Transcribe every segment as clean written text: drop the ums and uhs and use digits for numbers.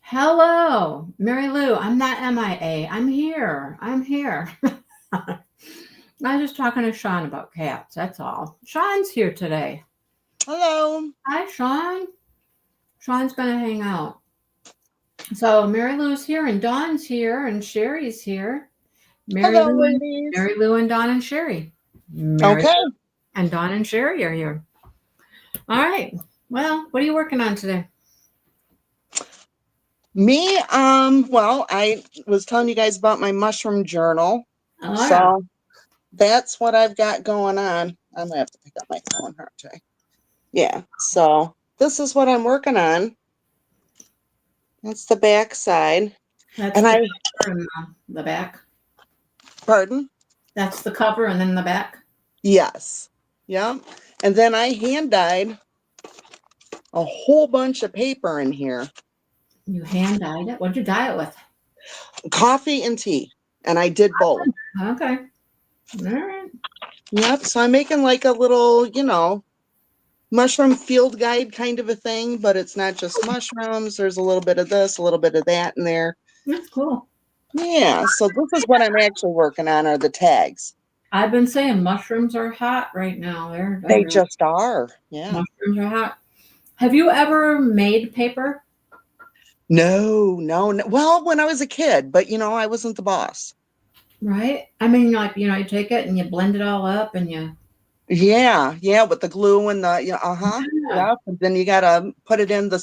Hello, Mary Lou. I'm not MIA. I'm here. I'm here. I was just talking to Sean about cats. That's all. Sean's here today. Hello. Hi, Sean. Sean's going to hang out. So Mary Lou's here, and Dawn's here, and Sherry's here. Mary Hello, Lou and ladies. Mary Lou and Dawn and Sherry. Mary Okay. Lou and Dawn and Sherry are here. All right. Well, what are you working on today? Me, well, I was telling you guys about my mushroom journal. Oh, yeah. So that's what I've got going on. I'm gonna have to pick up my phone, aren't I? Yeah. So this is what I'm working on. That's the back side. That's And the I cover and the back. pardon? That's the cover and then the back. Yes. Yeah. And then I hand dyed a whole bunch of paper in here. You hand dyed it. What'd you dye it with? Coffee and tea. And I did both. Okay. All right. Yep. So I'm making like a little, mushroom field guide kind of a thing, but it's not just mushrooms. There's a little bit of this, a little bit of that in there. That's cool. Yeah. So this is what I'm actually working on are the tags. I've been saying mushrooms are hot right now. They're They really just are. Yeah. mushrooms are hot. Have you ever made paper? No, no, no. Well, when I was a kid, but I wasn't the boss. Right? I mean, like, you take it and you blend it all up and you. Yeah, yeah, with the glue and the Yeah, yeah. And then you gotta put it in the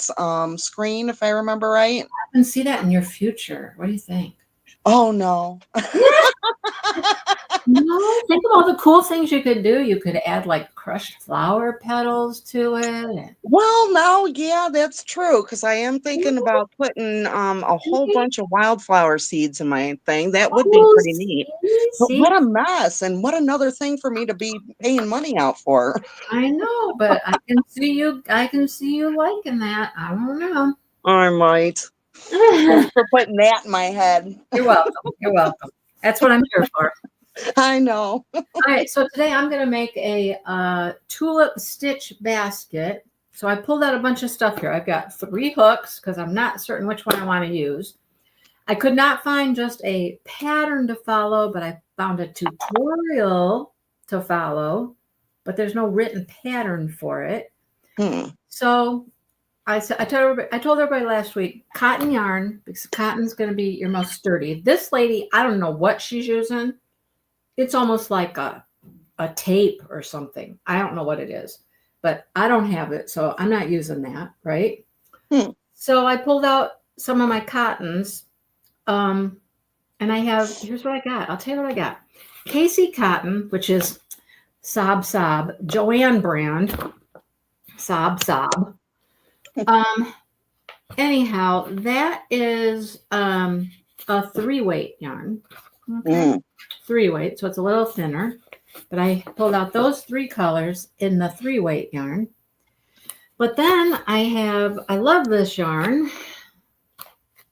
screen, if I remember right. I can see that in your future. What do you think? Oh no. No, think of all the cool things you could do. You could add like crushed flower petals to it. Well, no, yeah, that's true. Because I am thinking about putting a whole bunch of wildflower seeds in my thing. That would be Oh, pretty neat. see, But see, what a mess, and what another thing for me to be paying money out for. I know, but I can see you. I can see you liking that. I don't know. I might. Thanks for putting that in my head. You're welcome. You're welcome. That's what I'm here for. I know. All right. So today I'm going to make a tulip stitch basket. So I pulled out a bunch of stuff here. I've got 3 hooks because I'm not certain which one I want to use. I could not find just a pattern to follow, but I found a tutorial to follow, but there's no written pattern for it. So I told everybody last week, cotton yarn, because cotton's going to be your most sturdy. This lady, I don't know what she's using. It's almost like a tape or something. I don't know what it is, but I don't have it, so I'm not using that, right? So I pulled out some of my cottons, and here's what I got. I'll tell you what I got. Casey cotton, which is Sob Sob, Joanne brand, Sob Sob. Anyhow, that is a 3-weight yarn. Okay. 3-weight, so it's a little thinner. But I pulled out those 3 colors in the 3-weight yarn. But then I love this yarn,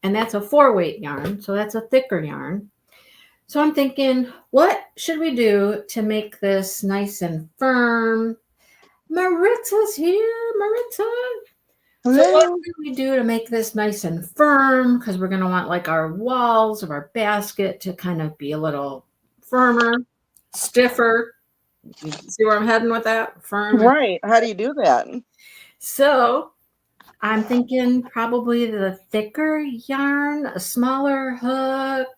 and that's a 4-weight yarn, so that's a thicker yarn. So I'm thinking, what should we do to make this nice and firm? Maritza's here, Maritza. Hello. So what do we do to make this nice and firm? Because we're going to want like our walls of our basket to kind of be a little firmer, stiffer. You see where I'm heading with that? Firm. Right. How do you do that? So I'm thinking probably the thicker yarn, a smaller hook.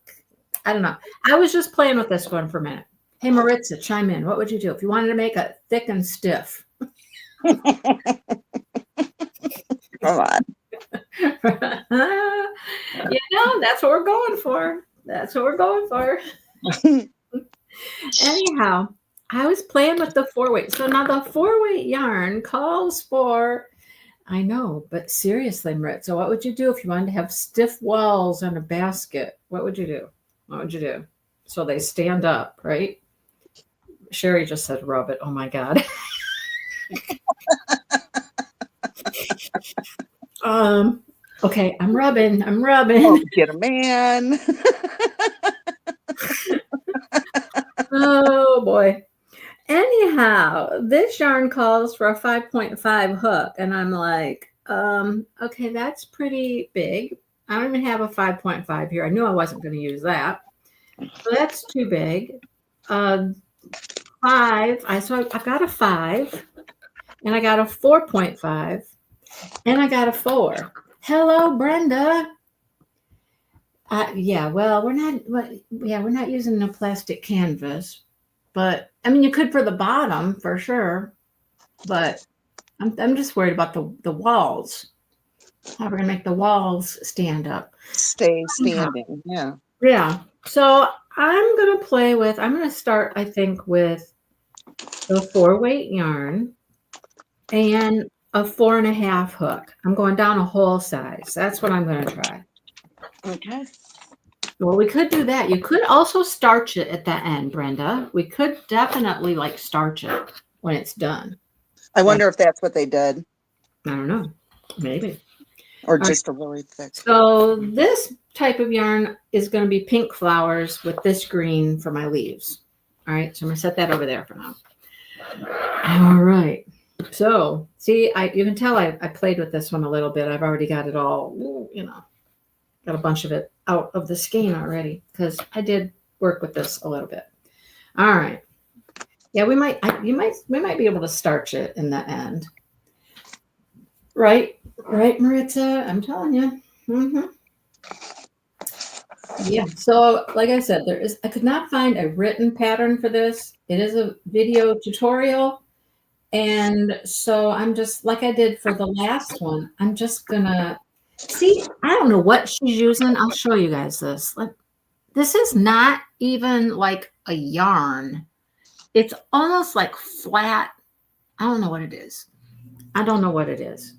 I don't know. I was just playing with this one for a minute. Hey, Maritza, chime in. What would you do if you wanted to make it thick and stiff? Come on. That's what we're going for. That's what we're going for. Anyhow, I was playing with the 4-weight. So now the 4-weight yarn calls for, I know, but seriously, Maritza, what would you do if you wanted to have stiff walls on a basket? What would you do? What would you do? So they stand up, right? Sherry just said rub it. Oh my God. Okay, I'm rubbing. Oh, get a man. Oh boy. Anyhow, this yarn calls for a 5.5 hook, and I'm like, okay, that's pretty big. I don't even have a 5.5 here. I knew I wasn't going to use that. So that's too big. 5. I've got a 5, and I got a 4.5, and I got a 4. Hello, Brenda. Yeah, well, we're not using a plastic canvas, but I mean, you could for the bottom for sure, but I'm just worried about the walls. How we're gonna make the walls stand up. Stay standing. Yeah. Yeah. So I'm gonna start, I think, with the 4-weight yarn and a 4.5 hook. I'm going down a whole size. That's what I'm gonna try. Okay. Well, we could do that. You could also starch it at the end, Brenda. We could definitely like starch it when it's done. I wonder if that's what they did. I don't know. Maybe. Or All just a really thick. So this type of yarn is going to be pink flowers with this green for my leaves. All right. So I'm going to set that over there for now. All right. So see, you can tell I played with this one a little bit. I've already got it all, got a bunch of it out of the skein already because I did work with this a little bit. All right. Yeah, we might be able to starch it in the end. Right, Maritza? I'm telling you. Mm-hmm. Yeah. So, like I said, I could not find a written pattern for this. It is a video tutorial. And so I'm just, like I did for the last one, I'm just gonna see. I don't know what she's using. I'll show you guys this. This is not even like a yarn. It's almost like flat. I don't know what it is. I don't know what it is.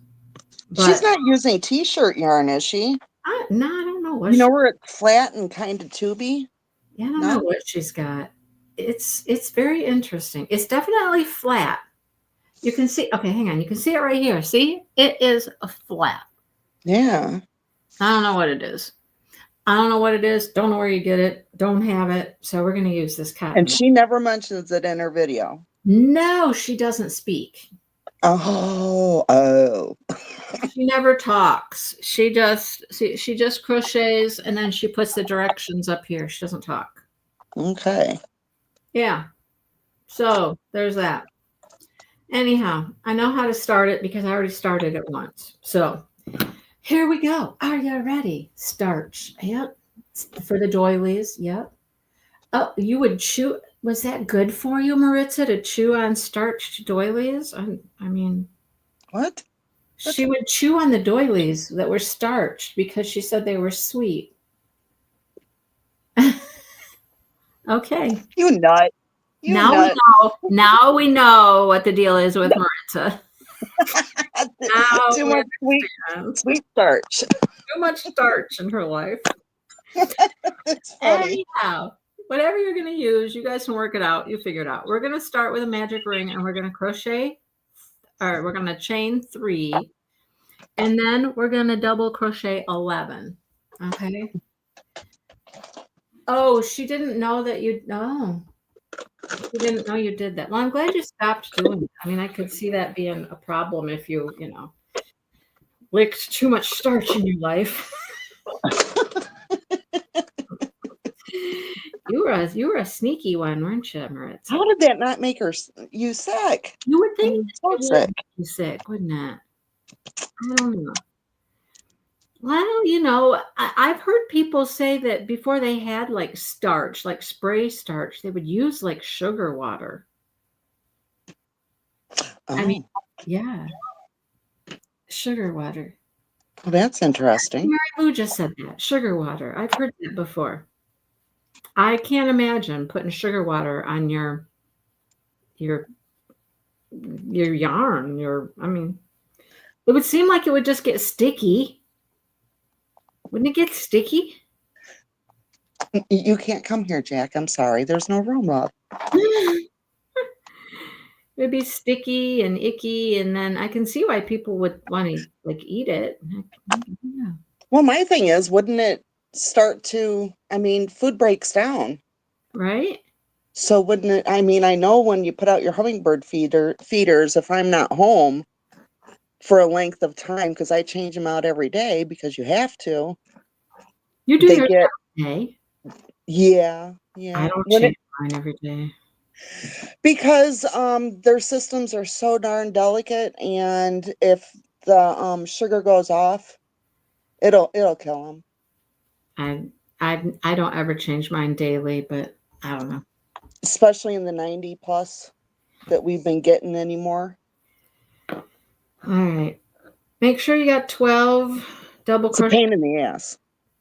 But she's not using t-shirt yarn, is she? I don't know what. You know where it's flat and kind of tubey? Yeah, I don't know what she's got. It's very interesting. It's definitely flat. You can see. Okay, hang on. You can see it right here. See, it is a flat. Yeah. I don't know what it is. I don't know what it is. Don't know where you get it. Don't have it. So we're going to use this cotton. And she never mentions it in her video. No, she doesn't speak. Oh. She never talks. She just crochets and then she puts the directions up here. She doesn't talk. Okay. Yeah. So there's that. Anyhow, I know how to start it because I already started it once. So here we go. Are you ready? Starch. Yep. For the doilies. Yep. Oh, you would chew. Was that good for you, Maritza, to chew on starched doilies? I mean, what? She would chew on the doilies that were starched because she said they were sweet. Okay. You nut. Now we know what the deal is with Maritza. Too much sweet starch. Too much starch in her life. It's funny. Anyhow, whatever you're going to use, you guys can work it out. You figure it out. We're going to start with a magic ring and we're going to crochet, or we're going to chain 3, and then we're going to double crochet 11. Okay. Oh, she didn't know that you. Oh, she didn't know you did that. Well, I'm glad you stopped doing it. I mean, I could see that being a problem if you licked too much starch in your life. You were a sneaky one, weren't you, Maritza? How did that not make you sick? You would think so sick. You sick, wouldn't it? I don't know. Well, I've heard people say that before they had like starch, like spray starch, they would use like sugar water. Oh. I mean, yeah, sugar water. Well, that's interesting. Mary Lou just said that, sugar water. I've heard that before. I can't imagine putting sugar water on your yarn. I mean, it would seem like it would just get sticky. Wouldn't it get sticky? You can't come here, Jack. I'm sorry. There's no room up. It'd be sticky and icky, and then I can see why people would want to like eat it. Well, my thing is, wouldn't it start to, food breaks down. Right? So wouldn't it, I know when you put out your hummingbird feeders, if I'm not home for a length of time, because I change them out every day because you have to, You do They yours get, every day. yeah, I yeah. don't When it, change mine every day. because their systems are so darn delicate, and if the sugar goes off, it'll kill them. I don't ever change mine daily, but I don't know. Especially in the 90 plus that we've been getting anymore. All right. Make sure you got 12 double It's a crochet. pain in the ass.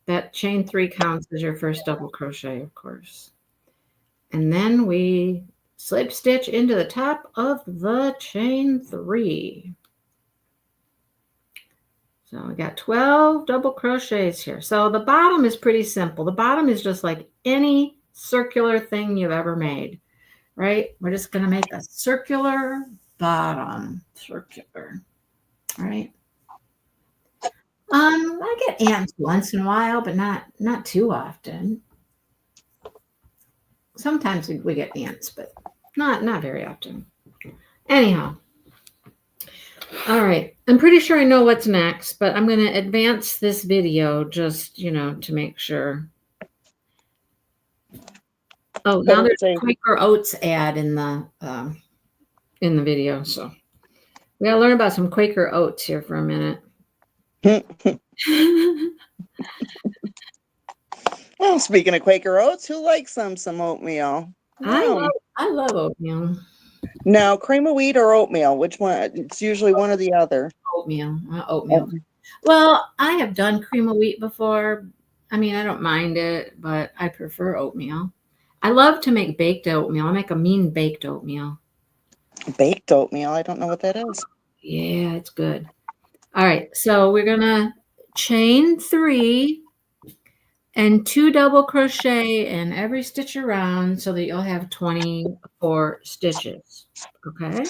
That chain 3 counts as your first double crochet, of course. And then we slip stitch into the top of the chain 3. So we got 12 double crochets here. So the bottom is pretty simple. The bottom is just like any circular thing you've ever made, right? We're just going to make a circular bottom. Circular, right? I get ants once in a while, but not too often. Sometimes we get ants, but not very often. Anyhow, all right. I'm pretty sure I know what's next, but I'm going to advance this video just, to make sure. Oh, now there's a Quaker Oats ad in the video, so we gotta learn about some Quaker Oats here for a minute. Well, speaking of Quaker Oats, who likes some oatmeal? I love oatmeal. Now, cream of wheat or oatmeal? Which one? It's usually one or the other. Oatmeal. Well, I have done cream of wheat before. I mean, I don't mind it, but I prefer oatmeal. I love to make baked oatmeal. I make a mean baked oatmeal. Baked oatmeal? I don't know what that is. Yeah, it's good. All right, so we're gonna chain 3 and 2 double crochet in every stitch around so that you'll have 24 stitches. Okay,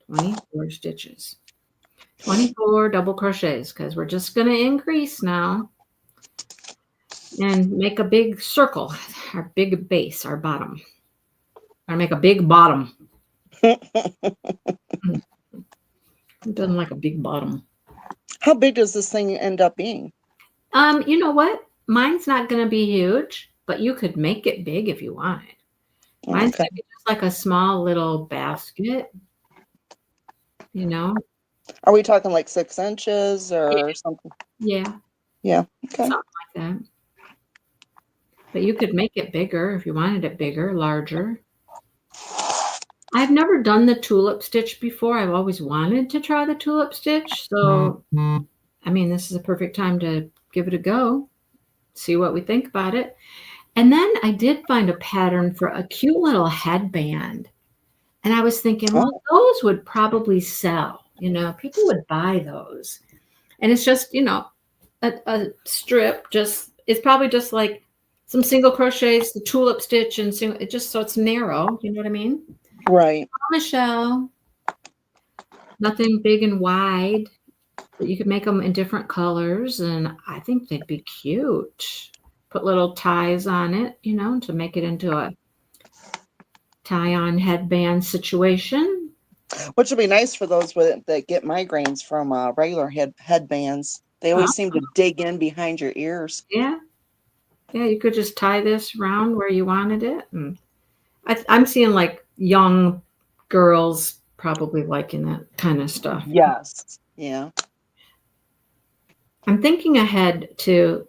24 stitches. 24 double crochets, because we're just going to increase now and make a big circle, our big base, our bottom. I make a big bottom. It doesn't like a big bottom. How big does this thing end up being? You know what? Mine's not going to be huge, but you could make it big if you wanted. Mine's going to be just like a small little basket, Are we talking like 6 inches or something? Yeah. Yeah. Okay. Something like that. But you could make it bigger if you wanted it bigger, larger. I've never done the tulip stitch before. I've always wanted to try the tulip stitch. So, I mean, this is a perfect time to give it a go, see what we think about it. And then I did find a pattern for a cute little headband. And I was thinking, well, those would probably sell. People would buy those. And it's just, a strip. It's probably just like some single crochets, the tulip stitch, and so it's narrow. You know what I mean? Right. Michelle, nothing big and wide, but you could make them in different colors, and I think they'd be cute. Put little ties on it, to make it into a tie-on headband situation. Which would be nice for those that get migraines from regular headbands. They always seem to dig in behind your ears. Yeah. Yeah, you could just tie this around where you wanted it. And I'm seeing like young girls probably liking that kind of stuff. Yes. Yeah. I'm thinking ahead to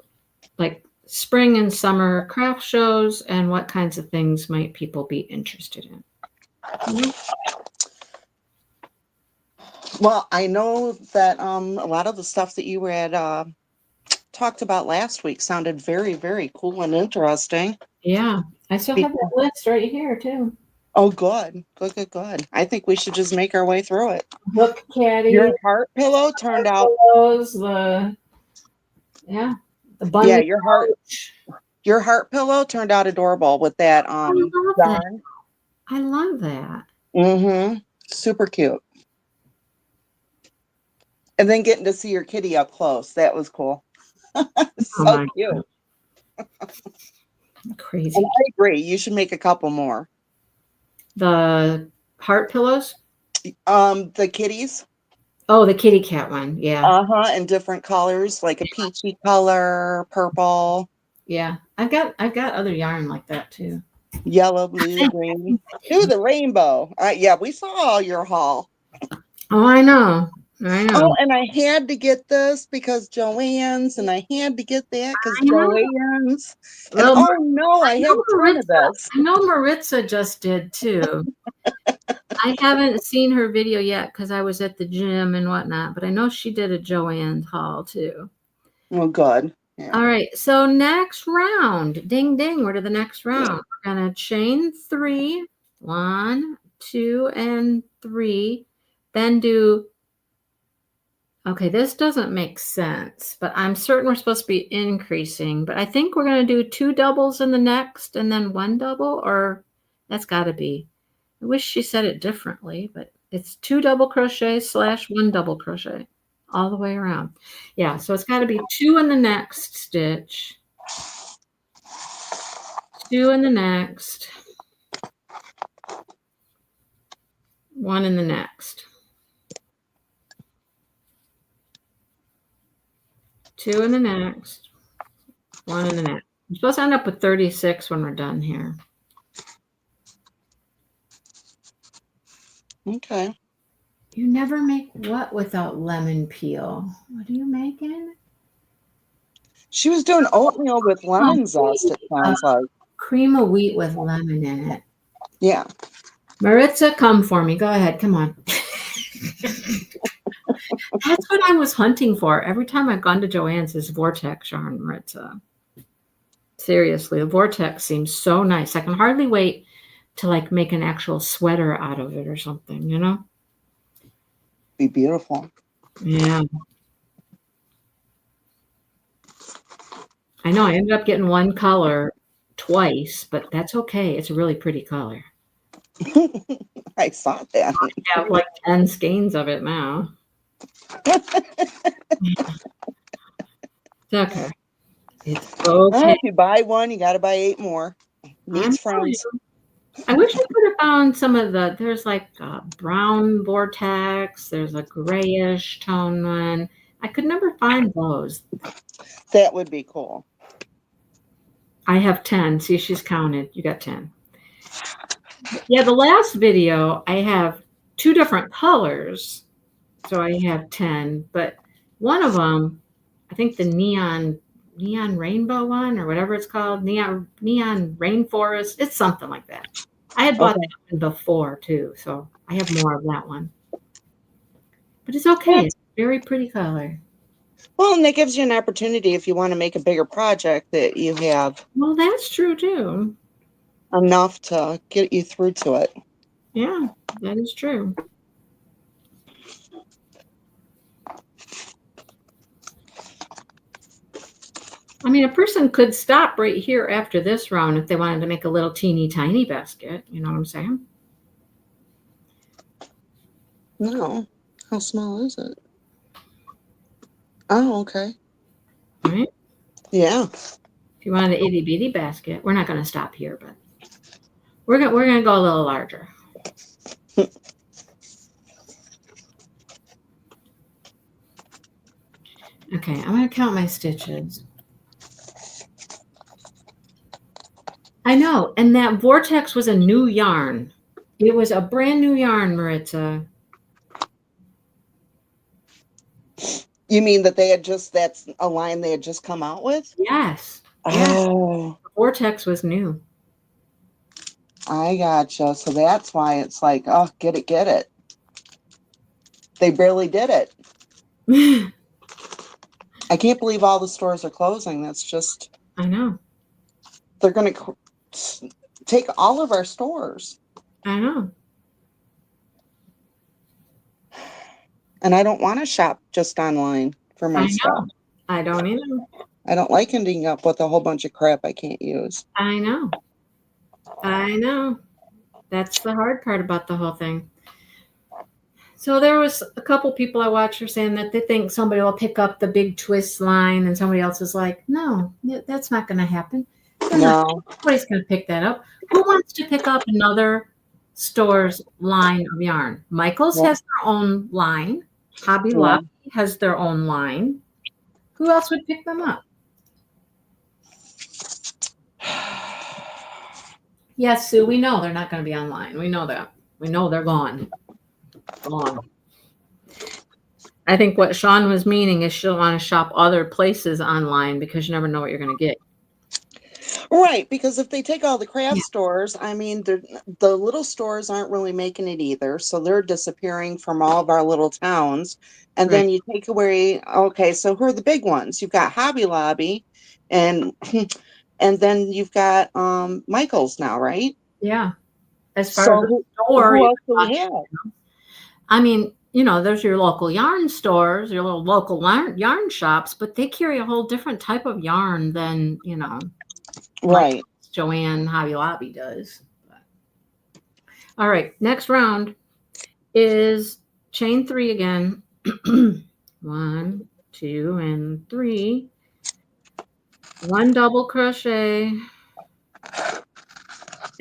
like spring and summer craft shows and what kinds of things might people be interested in. Well, I know that a lot of the stuff that you had talked about last week sounded very, very cool and interesting. Yeah, I still have that list right here too. Oh, good. Good. I think we should just make our way through it. Book caddy. Your heart pillow turned out. The bunny. Yeah, your heart pillow turned out adorable with that yarn. I love that. Mm-hmm. Super cute. And then getting to see your kitty up close. That was cool. So cute. Crazy. And I agree. You should make a couple more. The heart pillows? The kitties. Oh, the kitty cat one. Yeah. Uh-huh, in different colors, like a peachy color, purple, Yeah. I've got other yarn like that too. yellow, blue, green. Ooh, the rainbow. Yeah, we saw all your haul. Oh, I know. I know. Oh, and I had to get this because Joann's, and I had to get that because I know. Joann's. And Well, oh no, I have a ton of this. I know Maritza just did too. I haven't seen her video yet because I was at the gym and whatnot, but I know she did a Joann's haul too. Oh, good. Yeah. All right, so next round, ding ding, we're to the next round. We're gonna chain 3, 1, 2, and 3, then do. Okay, this doesn't make sense, but I'm certain we're supposed to be increasing. But I think we're gonna do 2 doubles in the next, and then 1 double, or that's got to be. I wish she said it differently, but it's 2 double crochet / 1 double crochet all the way around. Yeah, so it's got to be 2 in the next stitch, 2 in the next, 1 in the next, 2 in the next, 1 in the next. I'm supposed to end up with 36 when we're done here. Okay. You never make what without lemon peel? What are you making? She was doing oatmeal with lemon zest, it sounds like. Cream of wheat with lemon in it. Yeah. Maritza, come for me. Go ahead. Come on. That's what I was hunting for. Every time I've gone to Joann's is Vortex yarn, Maritza. Seriously, the Vortex seems so nice. I can hardly wait to like make an actual sweater out of it or something, you know? Be beautiful. Yeah. I know I ended up getting one color twice, but that's okay. It's a really pretty color. I saw that. I have like 10 skeins of it now. It's okay. It's okay. If you buy one, you got to buy 8 more. Needs friends. I wish I could have found some of there's like a brown Vortex, there's a grayish tone one. I could never find those. That would be cool. I have 10. See, she's counted. You got 10. Yeah, the last video, I have 2 different colors. So I have 10, but one of them, I think the neon rainbow one or whatever it's called, neon rainforest, it's something like that. I had bought that one before too, so I have more of that one. But it's okay. It's a very pretty color. Well, and that gives you an opportunity if you want to make a bigger project that you have. Well, that's true too. Enough to get you through to it. Yeah, that is true. I mean, a person could stop right here after this round if they wanted to make a little teeny tiny basket. You know what I'm saying? No. How small is it? Oh, okay. Right? Yeah. If you wanted an itty bitty basket, we're not going to stop here, but we're gonna go a little larger. Okay, I'm going to count my stitches. I know, and that Vortex was a new yarn. It was a brand new yarn, Maritza. You mean that that's a line they had just come out with? Yes. Oh. The Vortex was new. I gotcha. So that's why it's like, oh, get it. They barely did it. I can't believe all the stores are closing. That's just. I know. They're going to take all of our stores. I know. And I don't want to shop just online for my stuff. I don't either. I don't like ending up with a whole bunch of crap I can't use. I know. That's the hard part about the whole thing. So there was a couple people I watched are saying that they think somebody will pick up the big twist line, and somebody else is like, no, that's not going to happen. Nobody's going to pick that up. Who wants to pick up another store's line of yarn? Michael's has their own line. Hobby Yeah. Lobby has their own line. Who else would pick them up? Yes, Sue, we know they're not going to be online. We know that. We know they're gone. Gone. I think what Sean was meaning is she'll want to shop other places online because you never know what you're going to get. Right, because if they take all the craft Yeah. stores, I mean, the little stores aren't really making it either. So they're disappearing from all of our little towns. And Right. then you take away, okay, so who are the big ones? You've got Hobby Lobby and and then you've got Michael's now, right? Yeah. As far as So the store, who you're else do we talking, have? I mean, there's your local yarn stores, your little local yarn shops, but they carry a whole different type of yarn than, Michael's, Right. Joanne, Hobby Lobby does. All right, next round is chain 3 again. 1, 2, and 3. 1 double crochet,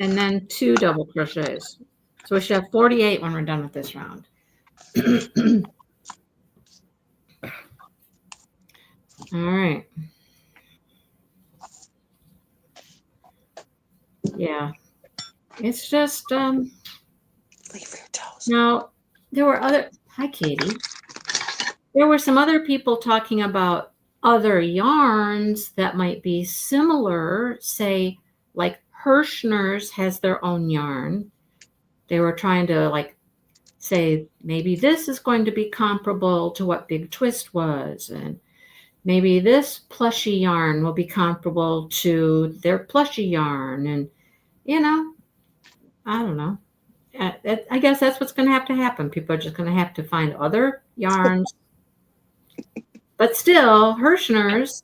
and then 2 double crochets. So we should have 48 when we're done with this round. All right. Yeah. It's just Leave your toes. now there were other hi Katie. There were some other people talking about other yarns that might be similar, say like Hirschner's has their own yarn. They were trying to say maybe this is going to be comparable to what Big Twist was, and maybe this plushy yarn will be comparable to their plushy yarn, and I don't know. I guess that's what's going to have to happen. People are just going to have to find other yarns. But still, Hirschner's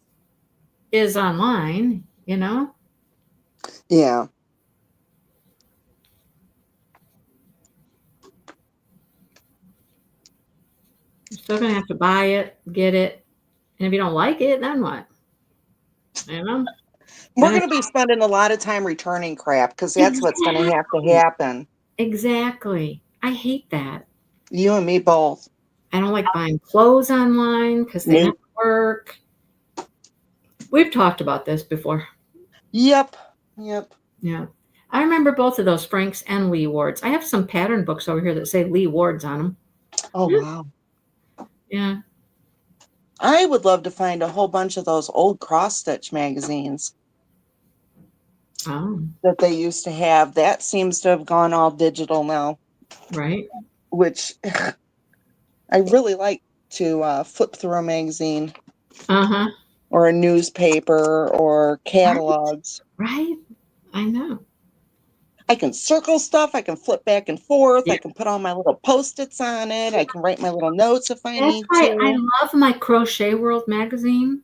is online, Yeah. You're still going to have to buy it, get it. And if you don't like it, then what? We're Then going to be spending a lot of time returning crap because that's what's going to have to happen. Exactly. I hate that. You and me both. I don't like buying clothes online because they never work. We've talked about this before. Yep. Yeah. I remember both of those, Franks and Lee Wards. I have some pattern books over here that say Lee Wards on them. Oh, wow. Yeah. I would love to find a whole bunch of those old cross-stitch magazines that they used to have. That seems to have gone all digital now. Right. Which I really like to flip through a magazine. Uh-huh. Or a newspaper or catalogs. Right. I know. I can circle stuff. I can flip back and forth. Yeah. I can put all my little Post-its on it. I can write my little notes if I That's need why to. I love my Crochet World magazine.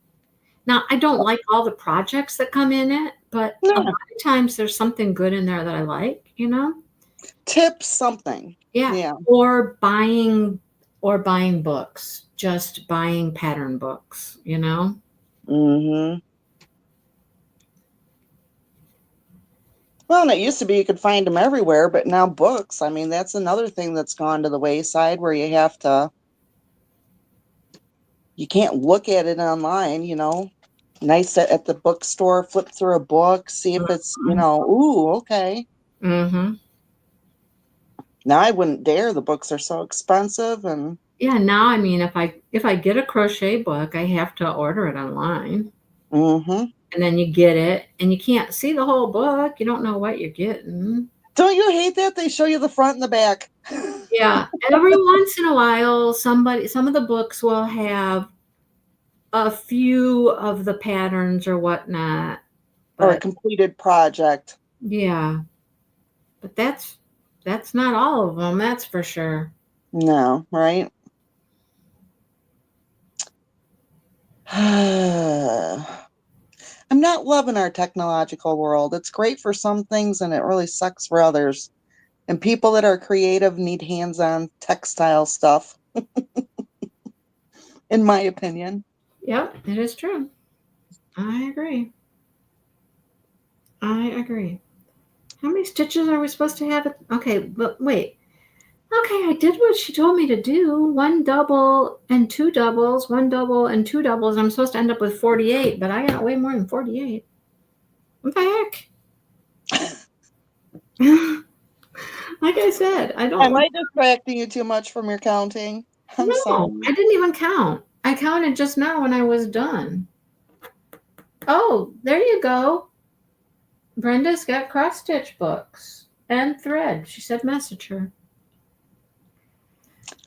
Now, I don't like all the projects that come in it, but a lot of times there's something good in there that I like, Tips, something. Yeah. Or buying books, just buying pattern books, Mm-hmm. Well, and it used to be you could find them everywhere, but now books, I mean, that's another thing that's gone to the wayside where you can't look at it online, Nice at the bookstore, flip through a book, see if it's, ooh, okay. Mm-hmm. Now I wouldn't dare. The books are so expensive, and yeah. Now, I mean, if I get a crochet book, I have to order it online, and then you get it, and you can't see the whole book. You don't know what you're getting. Don't you hate that they show you the front and the back? Yeah. Every once in a while, some of the books will have a few of the patterns or whatnot, Or a completed project. Yeah, but that's not all of them. That's for sure. No, right? I'm not loving our technological world. It's great for some things and it really sucks for others. And people that are creative need hands-on textile stuff, in my opinion. Yep, it is true. I agree. How many stitches are we supposed to have? Okay, but wait. Okay, I did what she told me to do. One double and two doubles, one double and two doubles. I'm supposed to end up with 48, but I got way more than 48. What the heck? Like I said, I don't. Am I distracting you too much from your counting? I'm No, sorry. I didn't even count. I counted just now when I was done. Oh, there you go. Brenda's got cross stitch books and thread. She said message her.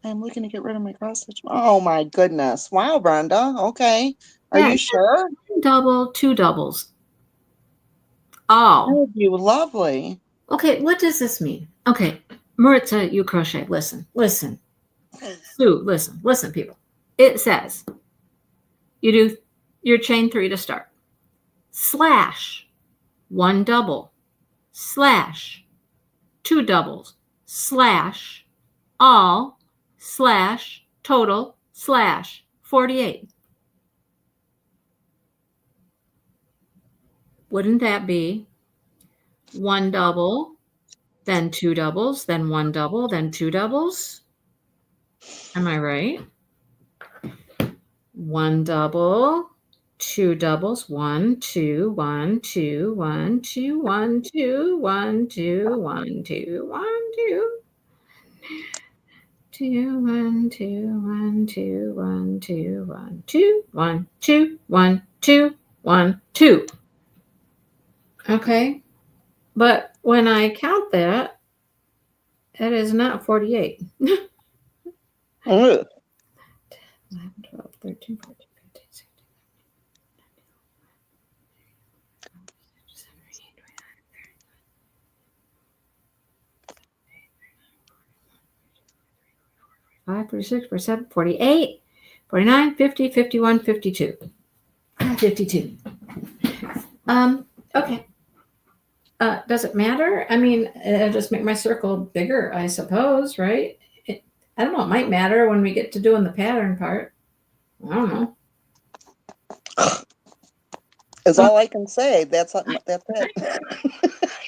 I'm looking to get rid of my cross stitch. Oh my goodness. Wow, Brenda. Okay. Are Yeah, you sure? double, two doubles. That Oh. would be lovely. Okay, what does this mean? Okay, Maritza, you crochet. Listen. Sue, listen, people. It says you do your chain 3 to start. Slash, one double, slash, two doubles, slash, all, slash, total, slash, 48. Wouldn't that be one double, then two doubles, then one double, then two doubles? Am I right? One double, two doubles, 1 2 1 2 1 2 1 2 1 2 1 2 1 2 2 1 2 1 2 1 2 1 2 1 2 1 2 1 2. Okay, but when I count that, it is not 48. Ugh. 11, 12, 13, 14, 15, 16. 5, 46, 47, 48, 49, 50, 51, 52. 52. Okay. Does it matter? I mean, it'll just make my circle bigger, I suppose, right? I don't know. It might matter when we get to doing the pattern part. I don't know. Is all I can say. That's it. I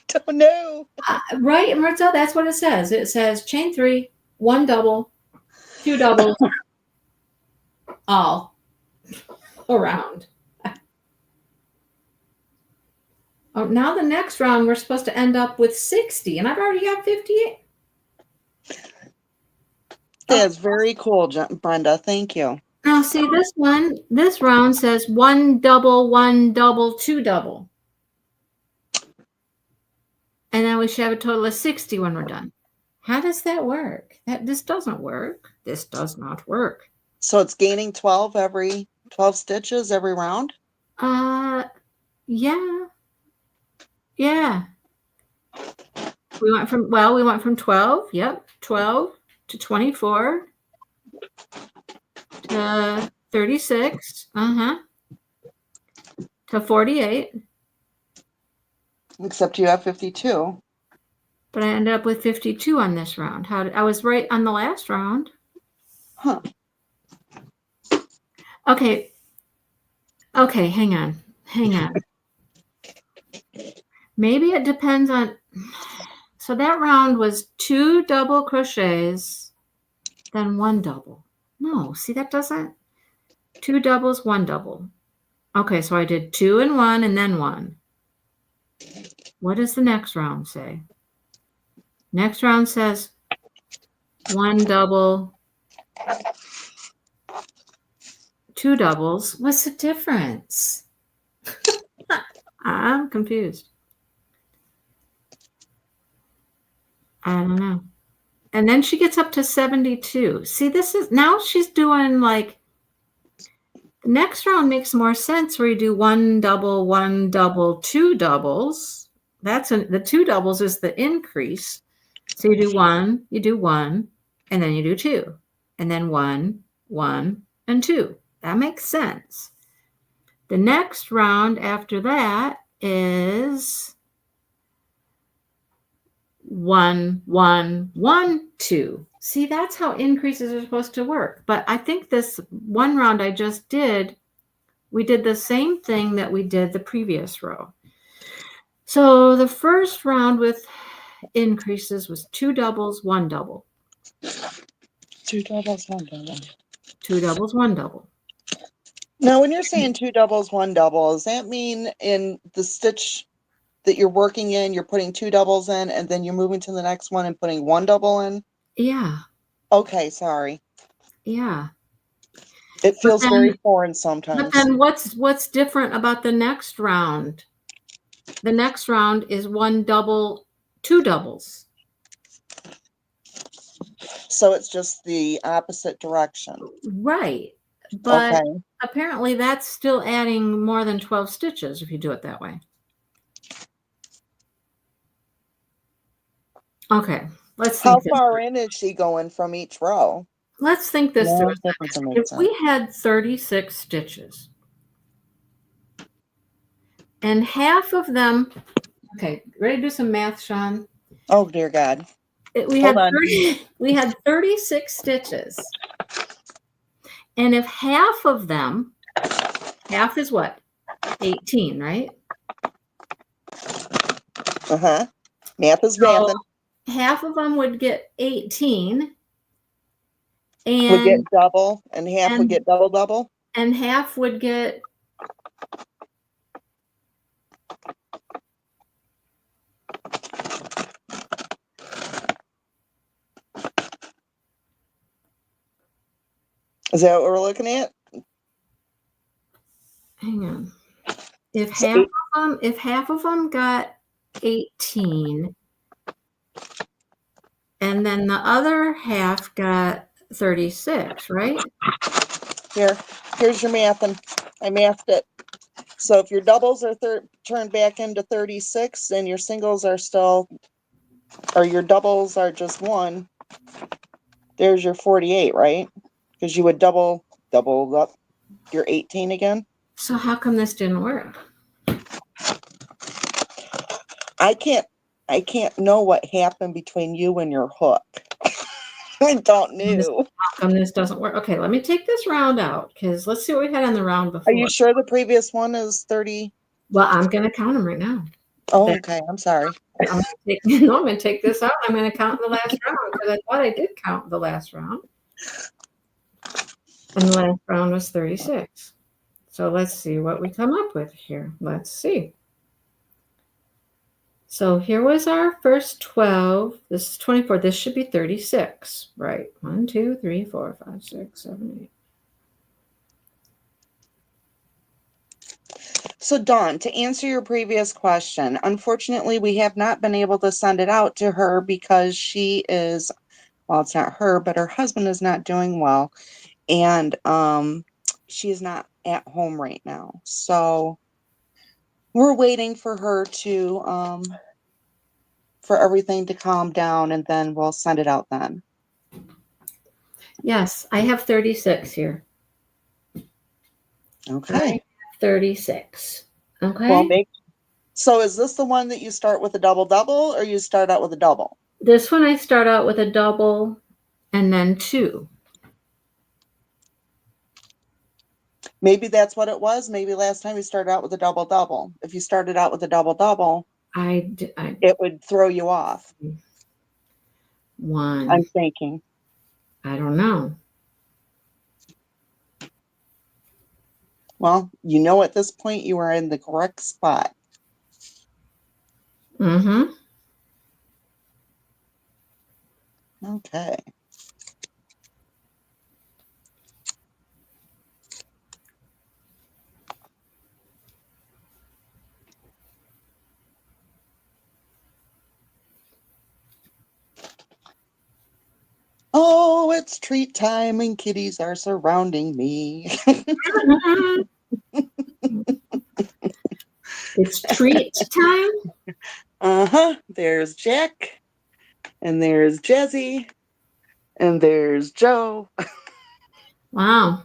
don't know. Right, Maritza, that's what it says. It says chain 3, one double, two doubles, all around. Oh, now the next round, we're supposed to end up with 60, and I've already got 58. That's very cool, Brenda. Thank you. Now, see this round says one double, two double. And then we should have a total of 60 when we're done. How does that work? This doesn't work. This does not work. So it's gaining 12 stitches every round? Yeah. Yeah. We went from 12, yep, 12 to 24 to 36, to 48. Except you have 52. But I ended up with 52 on this round. I was right on the last round. Huh. Okay, hang on. Maybe it depends on. So that round was 2 double crochets, then 1 double. No, see, that doesn't. 2 doubles, 1 double. Okay, so I did 2 and 1 and then 1. What does the next round say? Next round says 1 double, 2 doubles. What's the difference? I'm confused. I don't know. And then she gets up to 72. See, now she's doing like, the next round makes more sense where you do 1 double, 2 doubles. The 2 doubles is the increase. So you do 1, and then you do 2, and then 1, 1, and 2. That makes sense. The next round after that is 1, 1, 1, 2. See, that's how increases are supposed to work. But I think this one round I just did, we did the same thing that we did the previous row. So the first round with increases was 2 doubles, 1 double. 2 doubles, 1 double. 2 doubles, 1 double. Now, when you're saying 2 doubles, 1 double, does that mean in the stitch that you're working in, you're putting 2 doubles in, and then you're moving to the next one and putting 1 double in? Yeah. Okay, sorry. Yeah. It But feels very then, foreign but sometimes. then what's different about the next round? The next round is 1 double, 2 doubles. So it's just the opposite direction. Right. But Okay. apparently that's still adding more than 12 stitches if you do it that way. Okay, let's How think this far through. in is she going from each row? Let's think this through. No, that doesn't make If sense. we had 36 stitches and half of them, okay, ready to do some math, Sean? Oh, dear God. We Hold had on. 36 stitches. And if half of them, half is what? 18, right? Uh-huh. Math is So mathing. half of them would get 18. Would get And double, and half would get double. and half would get Is that what we're looking at? hang on. If So half of them got 18 and then the other half got 36, right? here's your mathing. I mathed it. So if your doubles are turned back into 36 and your singles are still, or your doubles are just 1, there's your 48, right? Because you would double up your 18 again. So how come this didn't work? I can't know what happened between you and your hook. I don't know. How come this doesn't work? Okay, let me take this round out because let's see what we had on the round before. Are you sure the previous one is 30? Well, I'm going to count them right now. Oh, okay. I'm sorry. I'm going to take this out. I'm going to count the last round because I thought I did count the last round. And the last round was 36. So let's see what we come up with here. Let's see. So here was our first 12. This is 24. This should be 36, right? 1, 2, 3, 4, 5, 6, 7, 8. So Dawn, to answer your previous question, unfortunately, we have not been able to send it out to her because she is, well, it's not her, but her husband is not doing well. And she is not at home right now. So we're waiting for her to, for everything to calm down, and then we'll send it out then. Yes, I have 36 here. Okay. 36. Okay. Well, so is this the one that you start with a double, or you start out with a double? This one I start out with a double and then 2. Maybe that's what it was. Maybe last time you started out with a double. If you started out with a double, it would throw you off. 1. I'm thinking. I don't know. Well, you know, at this point, you are in the correct spot. Mm-hmm. Okay. Oh, it's treat time and kitties are surrounding me. It's treat time. Uh-huh. There's Jack, and there's Jazzy, and there's Joe. Wow.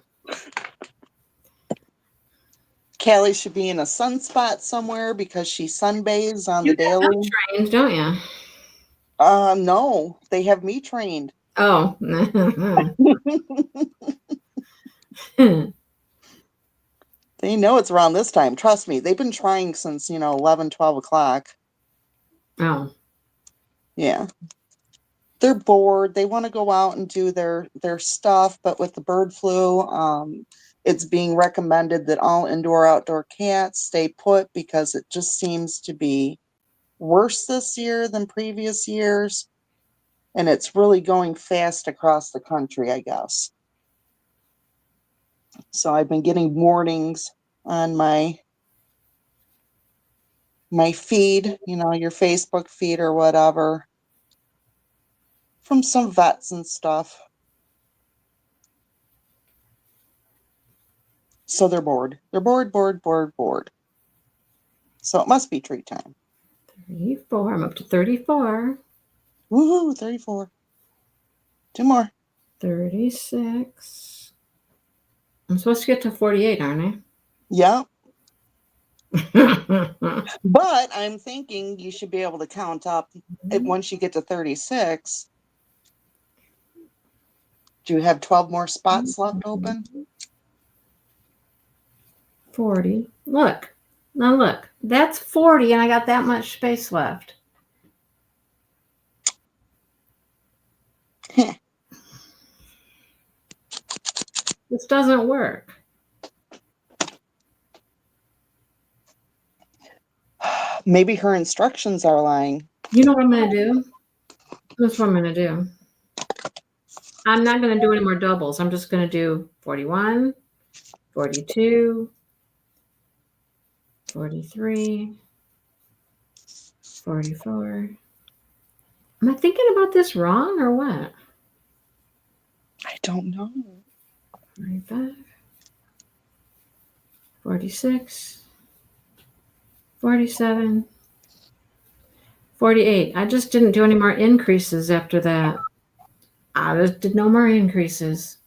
Callie should be in a sunspot somewhere because she sunbathes on You the got daily. them trained, don't you? No, they have me trained. Oh. They know it's around this time. Trust me. They've been trying since, 11, 12 o'clock. Oh. Yeah. they're bored. They want to go out and do their stuff, but with the bird flu, it's being recommended that all indoor outdoor cats stay put because it just seems to be worse this year than previous years, and it's really going fast across the country, I guess. So I've been getting warnings on my feed, your Facebook feed or whatever, from some vets and stuff. So they're bored. They're bored. So it must be treat time. 34. I'm up to 34. Woohoo, 34. 2 more. 36. I'm supposed to get to 48, aren't Yeah. I? But I'm thinking you should be able to count up once you get to 36. Do you have 12 more spots left open? 40. Look. Now look. That's 40 and I got that much space left. This doesn't work. Maybe her instructions are lying. You know what I'm going to do? That's what I'm going to do. I'm not going to do any more doubles. I'm just going to do 41, 42, 43, 44. Am I thinking about this wrong or what? I don't know. 45, 46, 47, 48. I just didn't do any more increases after that. I just did no more increases.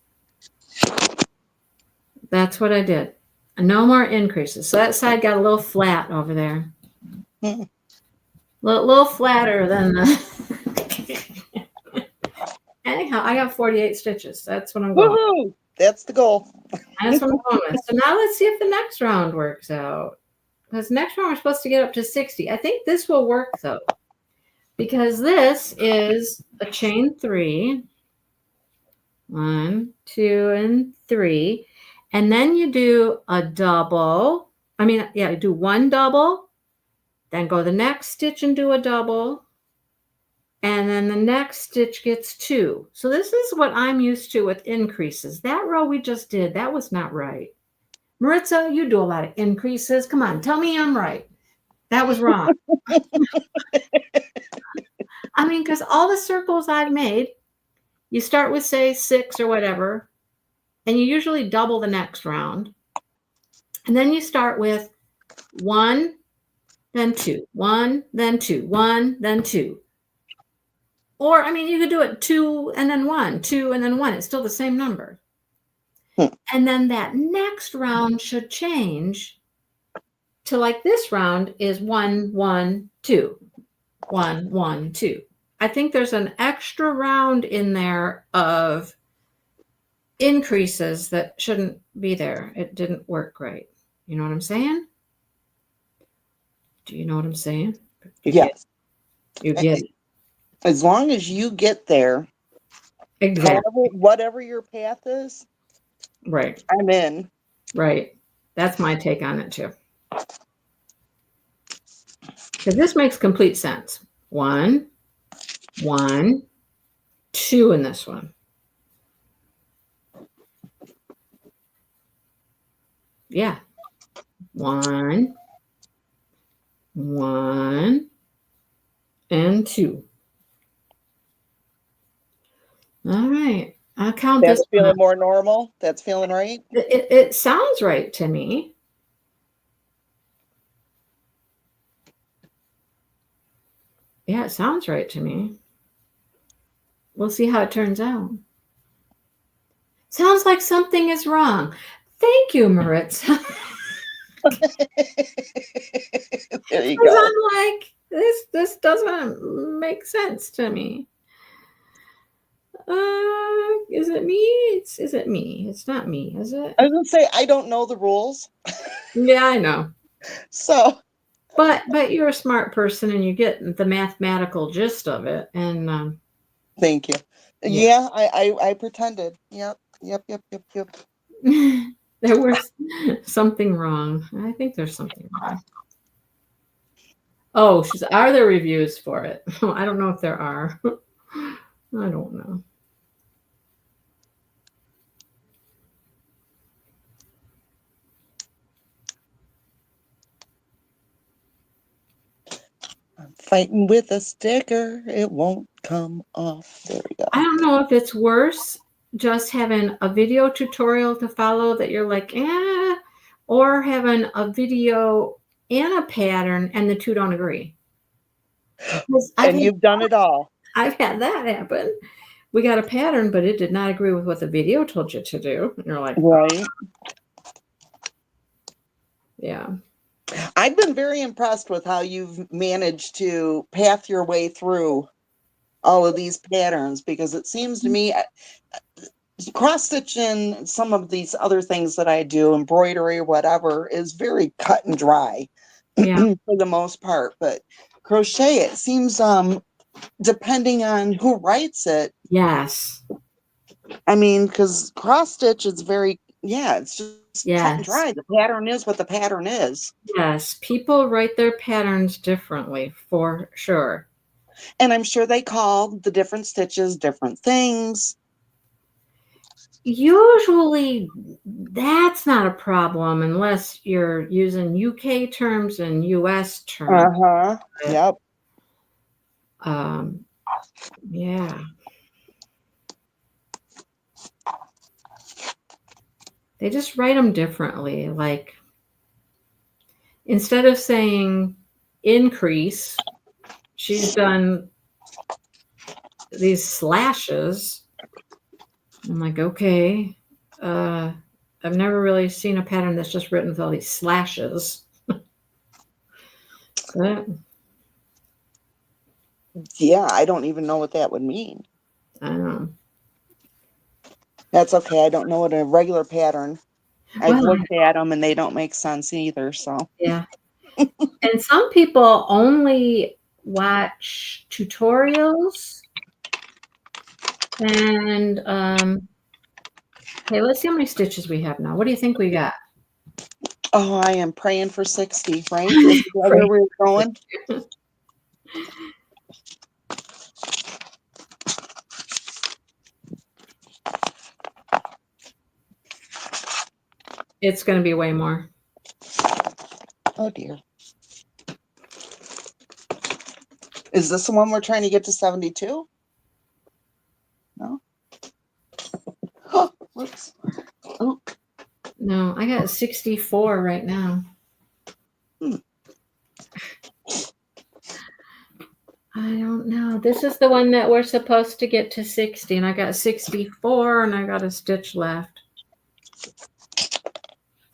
That's what I did. No more increases. So that side got a little flat over there. Mm. Little flatter than the... Anyhow, I got 48 stitches. That's what I'm going. Woohoo! That's the goal. That's what I'm going with. So now let's see if the next round works out. Because next round we're supposed to get up to 60. I think this will work though. Because this is a chain 3. 1, 2, and 3. And then you do a double. You do 1 double. Then go the next stitch and do a double. And then the next stitch gets 2. So this is what I'm used to with increases. That row we just did, that was not right. Maritza, you do a lot of increases. Come on, tell me I'm right. That was wrong. Because all the circles I've made, you start with, say, 6 or whatever, and you usually double the next round. And then you start with 1, then 2, 1, then 2, 1, then 2. Or, you could do it 2 and then 1, 2 and then 1. It's still the same number. And then that next round should change to, like, this round is 1, 1, 2. 1, 1, 2. I think there's an extra round in there of increases that shouldn't be there. It didn't work right. You know what I'm saying? Do you know what I'm saying? Yes. You get it. As long as you get there, Exactly. whatever your path is, Right. I'm in. Right. That's my take on it too. Because this makes complete sense. 1, 1, 2 in this one. Yeah. 1, 1, and 2. All right. I'll count That's this. feeling more normal. That's feeling right. It sounds right to me. Yeah, it sounds right to me. We'll see how it turns out. Sounds like something is wrong. Thank you, Maritza. There you go. I'm like, this doesn't make sense to me. Is it me? Is it me? It's not me, is it? I was gonna say I don't know the rules. Yeah, I know. So, but you're a smart person and you get the mathematical gist of it. And Thank you. Yeah. Yeah, I pretended. Yep. There was something wrong. I think there's something wrong. Oh, are there reviews for it? I don't know if there are. I don't know. I'm fighting with a sticker. It won't come off. There we go. I don't know if it's worse just having a video tutorial to follow that you're like, or having a video and a pattern and the two don't agree. And you've done it all. I've had that happen. We got a pattern, but it did not agree with what the video told you to do. And you're like, right. Yeah. I've been very impressed with how you've managed to path your way through all of these patterns, because it seems to me cross stitching, some of these other things that I do, embroidery, whatever, is very cut and dry for the most part. But crochet, it seems, depending on who writes it. Yes. I mean, because cross stitch is very, it's just cut and dry. The pattern is what the pattern is. Yes. People write their patterns differently, for sure. And I'm sure they call the different stitches different things. Usually that's not a problem unless you're using UK terms and US terms. Yep. Yeah. They just write them differently. Like, instead of saying increase, she's done these slashes. I'm like, okay. I've never really seen a pattern that's just written with all these slashes. Yeah, I don't even know what that would mean. I know. That's okay. I don't know what a regular pattern. I've looked at them and they don't make sense either. So yeah. And some people only watch tutorials. And okay, let's see how many stitches we have now. What do you think we got? Oh, I am praying for 60, right? Is that where we're going? It's going to be way more. Oh, dear. Is this the one we're trying to get to 72? No? Oh, whoops. Oh. No, I got 64 right now. I don't know. This is the one that we're supposed to get to 60, and I got 64, and I got a stitch left.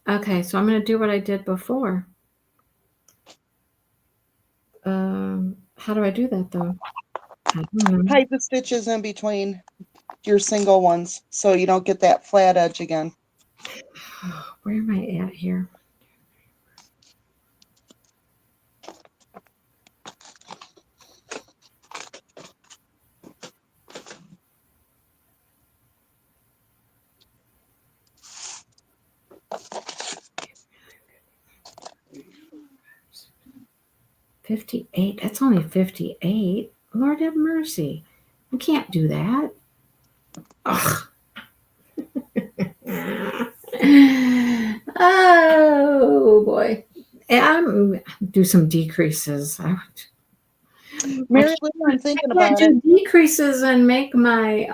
Okay, so I'm going to do what I did before. How do I do that, though? Hide the stitches in between your single ones so you don't get that flat edge again. Where am I at here? $58. That's only $58. Lord have mercy. I can't do that. Ugh. Oh boy. I'm do some decreases. Mary Lou, I'm thinking about it. Decreases and make my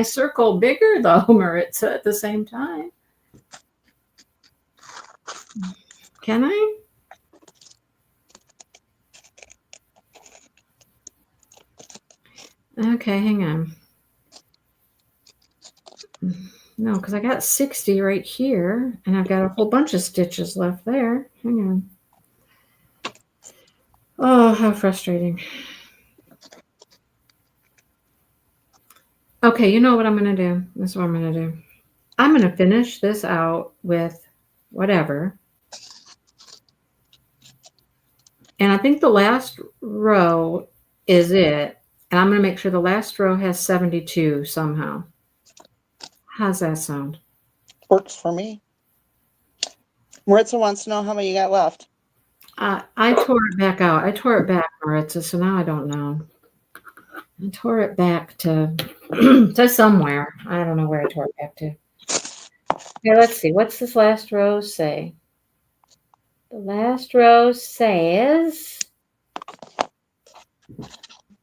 circle bigger though, Maritza, at the same time. Can I? Okay, hang on. No, because I got 60 right here, and I've got a whole bunch of stitches left there. Hang on. Oh, how frustrating. Okay, you know what I'm going to do? This is what I'm going to do. I'm going to finish this out with whatever. And I think the last row is it. And I'm going to make sure the last row has 72 somehow. How's that sound? Works for me. Maritza wants to know how many you got left. I tore it back out. I tore it back, Maritza, so now I don't know. I tore it back to, to somewhere. I don't know where I tore it back to. Okay, let's see. What's this last row say? The last row says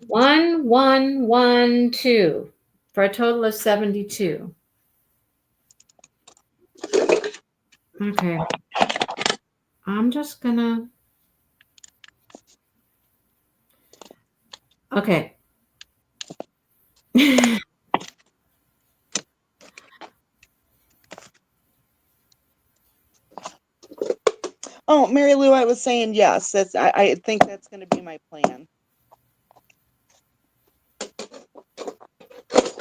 1, 1, 1, 2 for a total of 72. Okay. I'm just gonna. Okay. Oh, Mary Lou, I was saying yes. That's I think that's going to be my plan.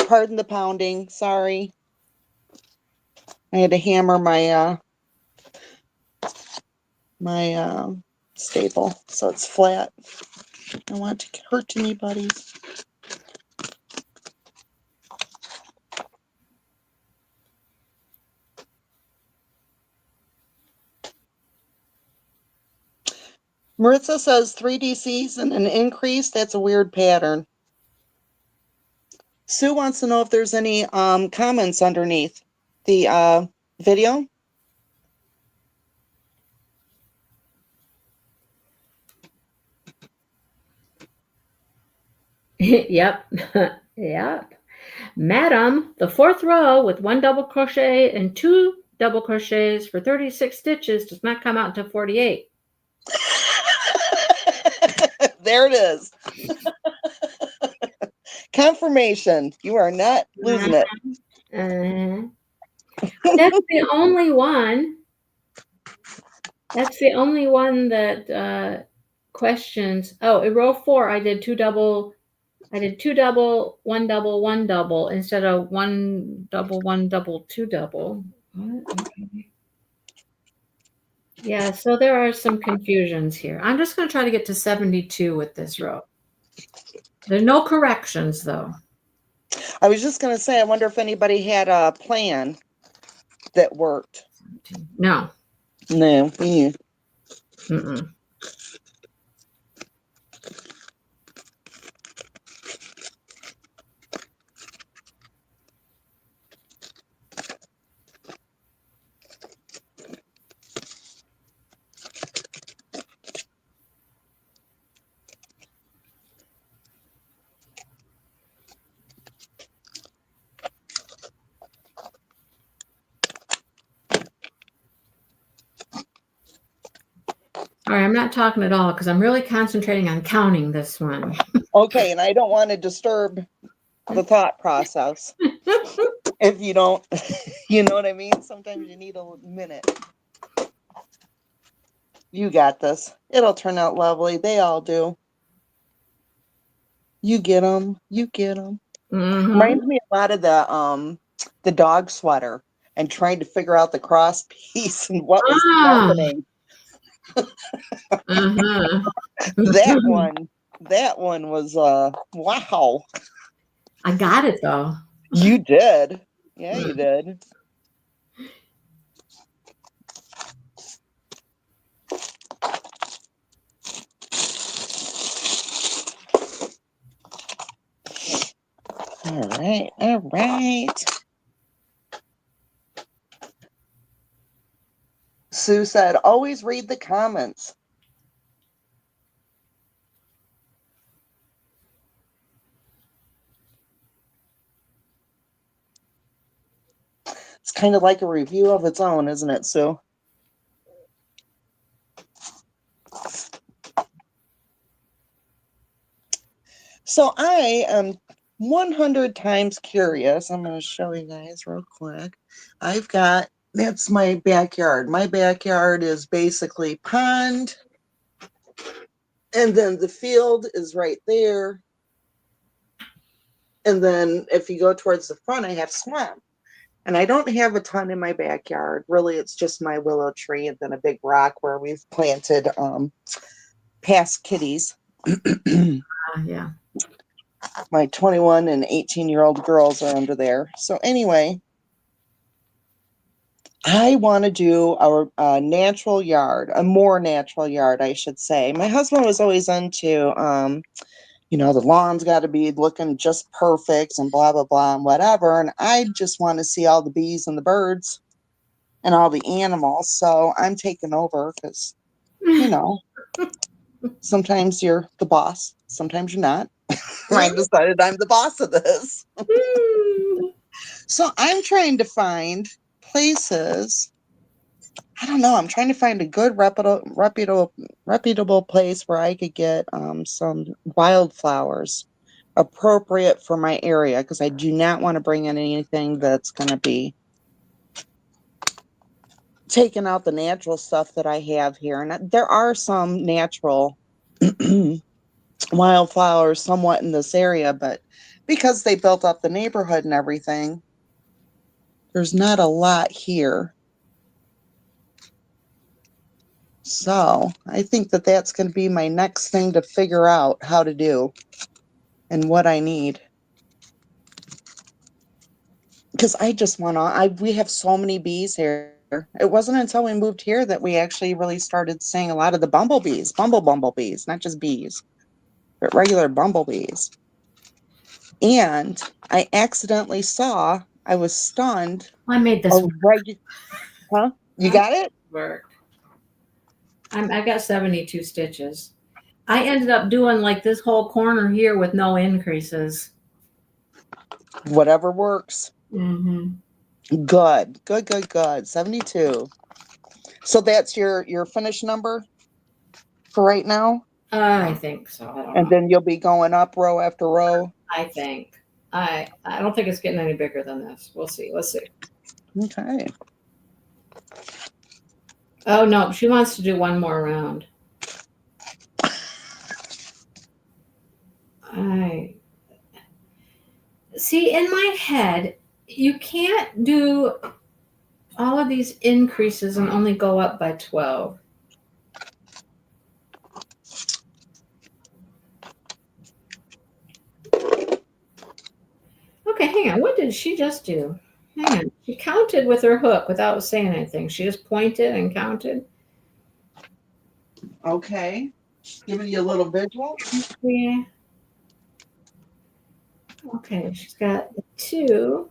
Pardon the pounding. Sorry. I had to hammer my staple so it's flat. I don't want it to hurt anybody's. Maritza says 3DCs and an increase. That's a weird pattern. Sue wants to know if there's any comments underneath the video. Yep. Yep. Madam, the fourth row with 1 double crochet and 2 double crochets for 36 stitches does not come out until 48. There it is. Confirmation. You are not losing it. That's the only one. That's the only one that questions. Oh, in row 4, I did 2 double, 1 double, 1 double instead of 1 double, 1 double, 2 double. Okay. Yeah, so there are some confusions here. I'm just going to try to get to 72 with this row. There's no corrections, though. I was just going to say, I wonder if anybody had a plan that worked. No. No. Mm. Mm-mm. All right, I'm not talking at all because I'm really concentrating on counting this one. Okay, and I don't want to disturb the thought process. If you don't, you know what I mean? Sometimes you need a minute. You got this. It'll turn out lovely. They all do. You get them. You get them. Mm-hmm. Reminds me a lot of the dog sweater and trying to figure out the cross piece and what was happening. Uh-huh. That one was wow. I got it though. You did. Yeah, you did. All right, all right. Sue said, always read the comments. It's kind of like a review of its own, isn't it, Sue? So I am 100 times curious. I'm going to show you guys real quick. That's my backyard. My backyard is basically pond. And then the field is right there. And then if you go towards the front, I have swamp. And I don't have a ton in my backyard. Really, it's just my willow tree and then a big rock where we've planted past kitties. Yeah. My 21 and 18-year-old girls are under there. So anyway, I want to do a natural yard, a more natural yard, I should say. My husband was always into, the lawn's got to be looking just perfect and blah, blah, blah, and whatever. And I just want to see all the bees and the birds and all the animals. So I'm taking over because, sometimes you're the boss, sometimes you're not. I decided I'm the boss of this. So I'm trying to find places. I don't know. I'm trying to find a good reputable place where I could get some wildflowers appropriate for my area, because I do not want to bring in anything that's going to be taking out the natural stuff that I have here. And there are some natural wildflowers somewhat in this area, but because they built up the neighborhood and everything, there's not a lot here. So I think that that's going to be my next thing to figure out how to do and what I need. Because I just want to, we have so many bees here. It wasn't until we moved here that we actually really started seeing a lot of the bumblebees, bumblebees, not just bees, but regular bumblebees. And I accidentally saw, I was stunned. I made this Huh? You got it? work. I got 72 stitches. I ended up doing like this whole corner here with no increases. Whatever works. Mm-hmm. Good. 72. So that's your finish number for right now? I think so. I don't know. Then you'll be going up row after row? I think. I don't think it's getting any bigger than this. We'll see. Let's see. Okay. Oh, no. She wants to do one more round. I see, in my head, you can't do all of these increases and only go up by 12. Okay, hang on. What did she just do? Hang on. She counted with her hook without saying anything. She just pointed and counted. Okay. Giving you a little visual. Yeah. Okay, she's got the 2.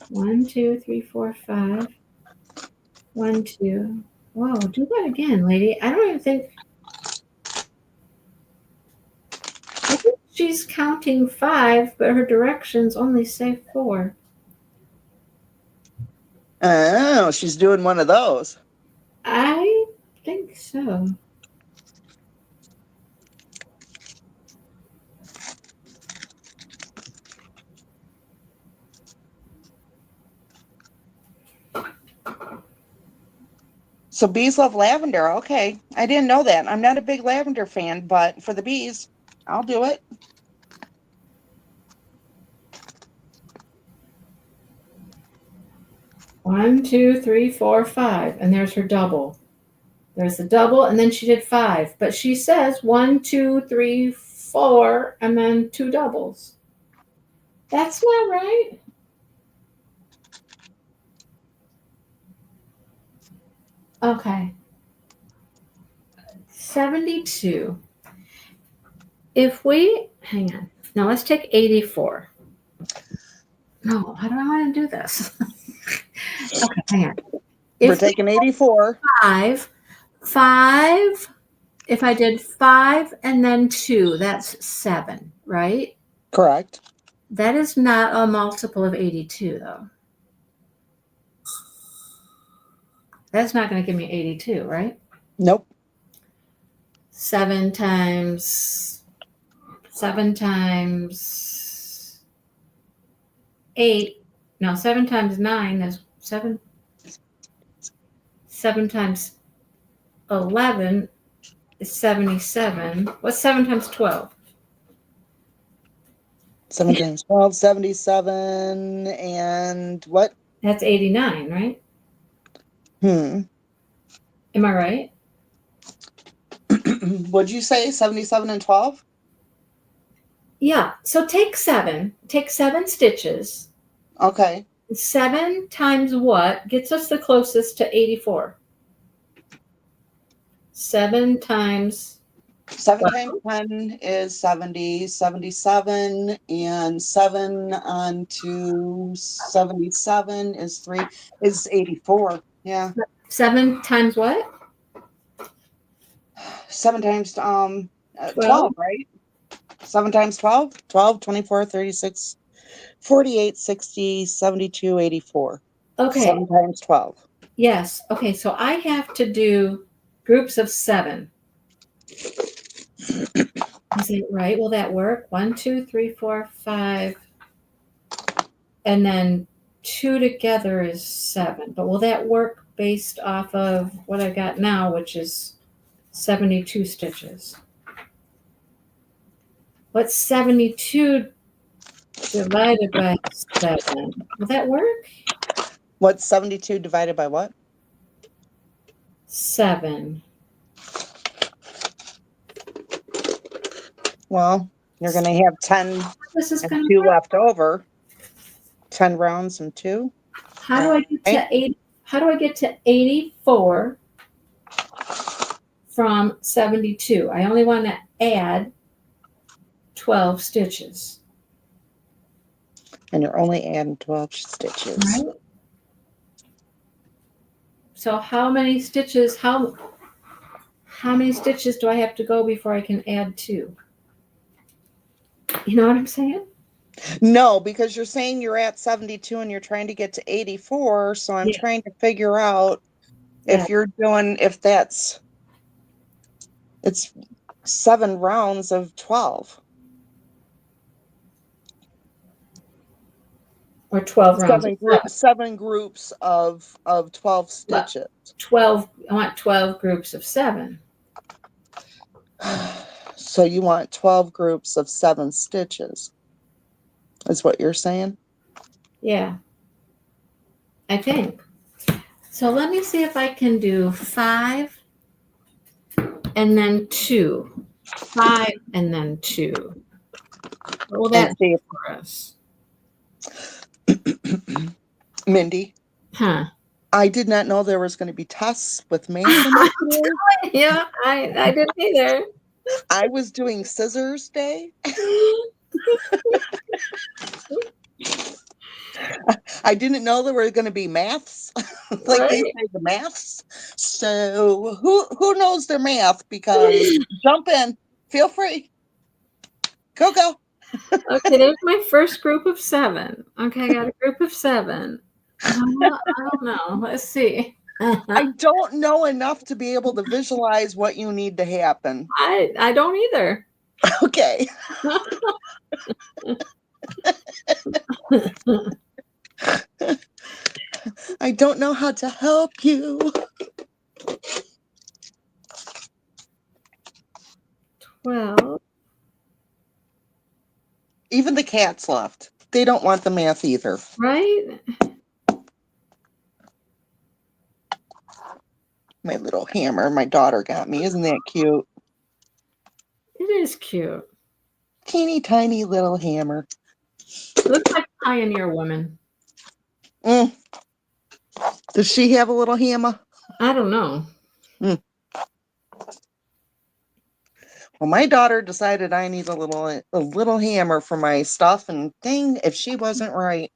1, 2, 3, 4, 5. 1, 2. Whoa, do that again, lady. I don't even think. I think she's counting 5, but her directions only say 4. Oh, she's doing one of those. I think so. So bees love lavender. Okay. I didn't know that. I'm not a big lavender fan, but for the bees, I'll do it. One, 2, 3, 4, 5. And there's her double. There's the double, and then she did 5. But she says 1, 2, 3, 4, and then 2 doubles. That's not right. Okay. 72. If we, hang on. Now let's take 84. No, how do I want to do this? Okay, hang on. We're taking 84. 5, if I did 5 and then 2, that's 7, right? Correct. That is not a multiple of 82, though. That's not going to give me 82, right? Nope. 7 times 8. No, 7 times 9 is 7. 7 times 11 is 77. What's 7 times 12? 7 times 12, 77, and what? That's 89, right? Am I right? What'd you say? 77 and 12? Yeah. So take 7. Take 7 stitches. Okay. 7 times what gets us the closest to 84? 7 times 7 what? times 10 is 70, 77, and 7 on to 77 is 3, is 84. Yeah. 7 times what? 7 times 12. 12, right? 7 times 12? 12, 24, 36, 48, 60, 72, 84. Okay. 7 times 12. Yes. Okay. So I have to do groups of 7. Is it right? Will that work? 1, 2, 3, 4, 5. And then 2 together is 7. But will that work based off of what I got now, which is 72 stitches? What's 72 divided by 7? Will that work? What's 72 divided by what? 7. Well, you're going to have 10 This is and going to 2 work. left over. 10 rounds and 2. How do I get Okay. to 8? How do I get to 84 from 72? I only want to add 12 stitches. And you're only adding 12 stitches. Right? So how many stitches do I have to go before I can add 2? You know what I'm saying? No, because you're saying you're at 72 and you're trying to get to 84. So I'm Yeah. trying to figure out Yeah. if you're doing, if that's, it's 7 rounds of 12. Or 12 rounds of 7. 7 groups of 12 Well, stitches. 12. I want 12 groups of 7. So you want 12 groups of 7 stitches, is what you're saying? Yeah, I think. So let me see if I can do 5 and then 2. 5 and then 2. What will that see do for us? Mindy, Huh. I did not know there was going to be tests with math in it today. Yeah, I didn't either. I was doing scissors day. I didn't know there were going to be maths, like they Right? say the maths. So who knows their math? Because jump in, feel free, go. Okay, there's my first group of 7. Okay, I got a group of 7. I don't know. Let's see. I don't know enough to be able to visualize what you need to happen. I don't either. Okay. I don't know how to help you. 12. Even the cats left. They don't want the math either. Right? My little hammer my daughter got me. Isn't that cute? It is cute. Teeny tiny little hammer. Looks like a Pioneer woman. Does she have a little hammer? I don't know. Well, my daughter decided I need a little hammer for my stuff, and dang, if she wasn't right.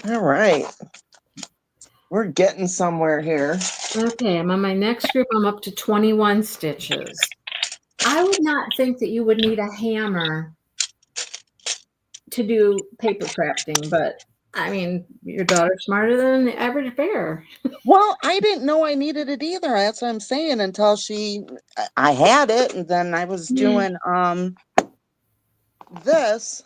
All right. We're getting somewhere here. Okay, I'm on my next group. I'm up to 21 stitches. I would not think that you would need a hammer to do paper crafting, but I mean, your daughter's smarter than the average bear. Well, I didn't know I needed it either. That's what I'm saying until I had it, and then I was doing this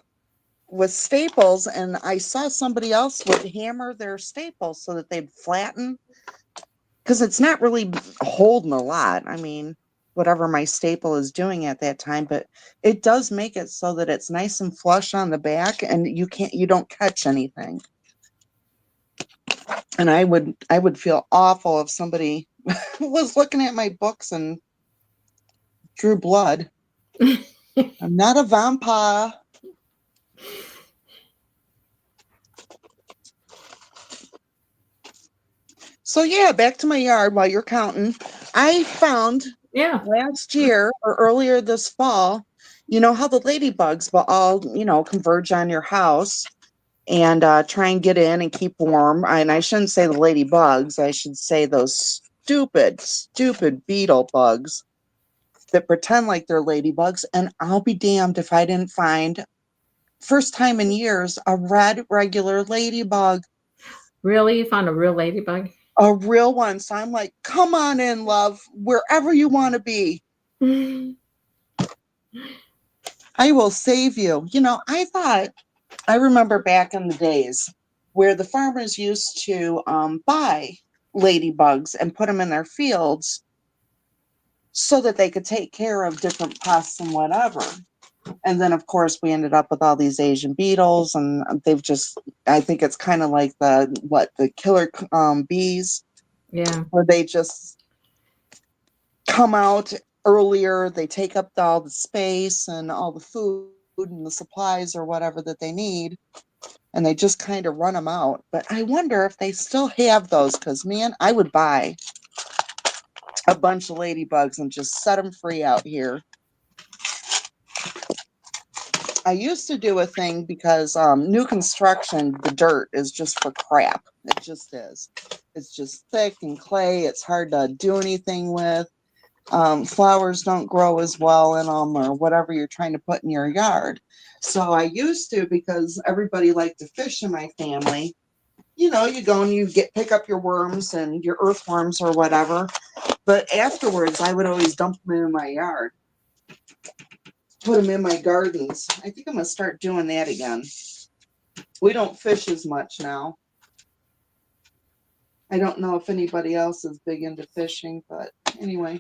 with staples, and I saw somebody else would hammer their staples so that they'd flatten, because it's not really holding a lot. I mean, whatever my staple is doing at that time, but it does make it so that it's nice and flush on the back, and you don't catch anything. And I would feel awful if somebody was looking at my books and drew blood. I'm not a vampire. So yeah, back to my yard while you're counting. I found last year or earlier this fall, you know how the ladybugs will all, converge on your house and try and get in and keep warm. And I shouldn't say the ladybugs. I should say those stupid beetle bugs that pretend like they're ladybugs. And I'll be damned if I didn't find, first time in years, a red regular ladybug. Really? You found a real ladybug? A real one. So I'm like, come on in, love, wherever you want to be. I will save you. I remember back in the days where the farmers used to buy ladybugs and put them in their fields so that they could take care of different pests and whatever. And then, of course, we ended up with all these Asian beetles, and I think it's kind of like the killer bees. Yeah. Where they just come out earlier, they take up all the space and all the food and the supplies or whatever that they need, and they just kind of run them out. But I wonder if they still have those, because, man, I would buy a bunch of ladybugs and just set them free out here. I used to do a thing because new construction, the dirt is just for crap. It just is. It's just thick and clay. It's hard to do anything with. Flowers don't grow as well in them or whatever you're trying to put in your yard. So I used to, because everybody liked to fish in my family. You go and you pick up your worms and your earthworms or whatever. But afterwards, I would always dump them in my yard. Put them in my gardens. I think I'm going to start doing that again. We don't fish as much now. I don't know if anybody else is big into fishing, but anyway,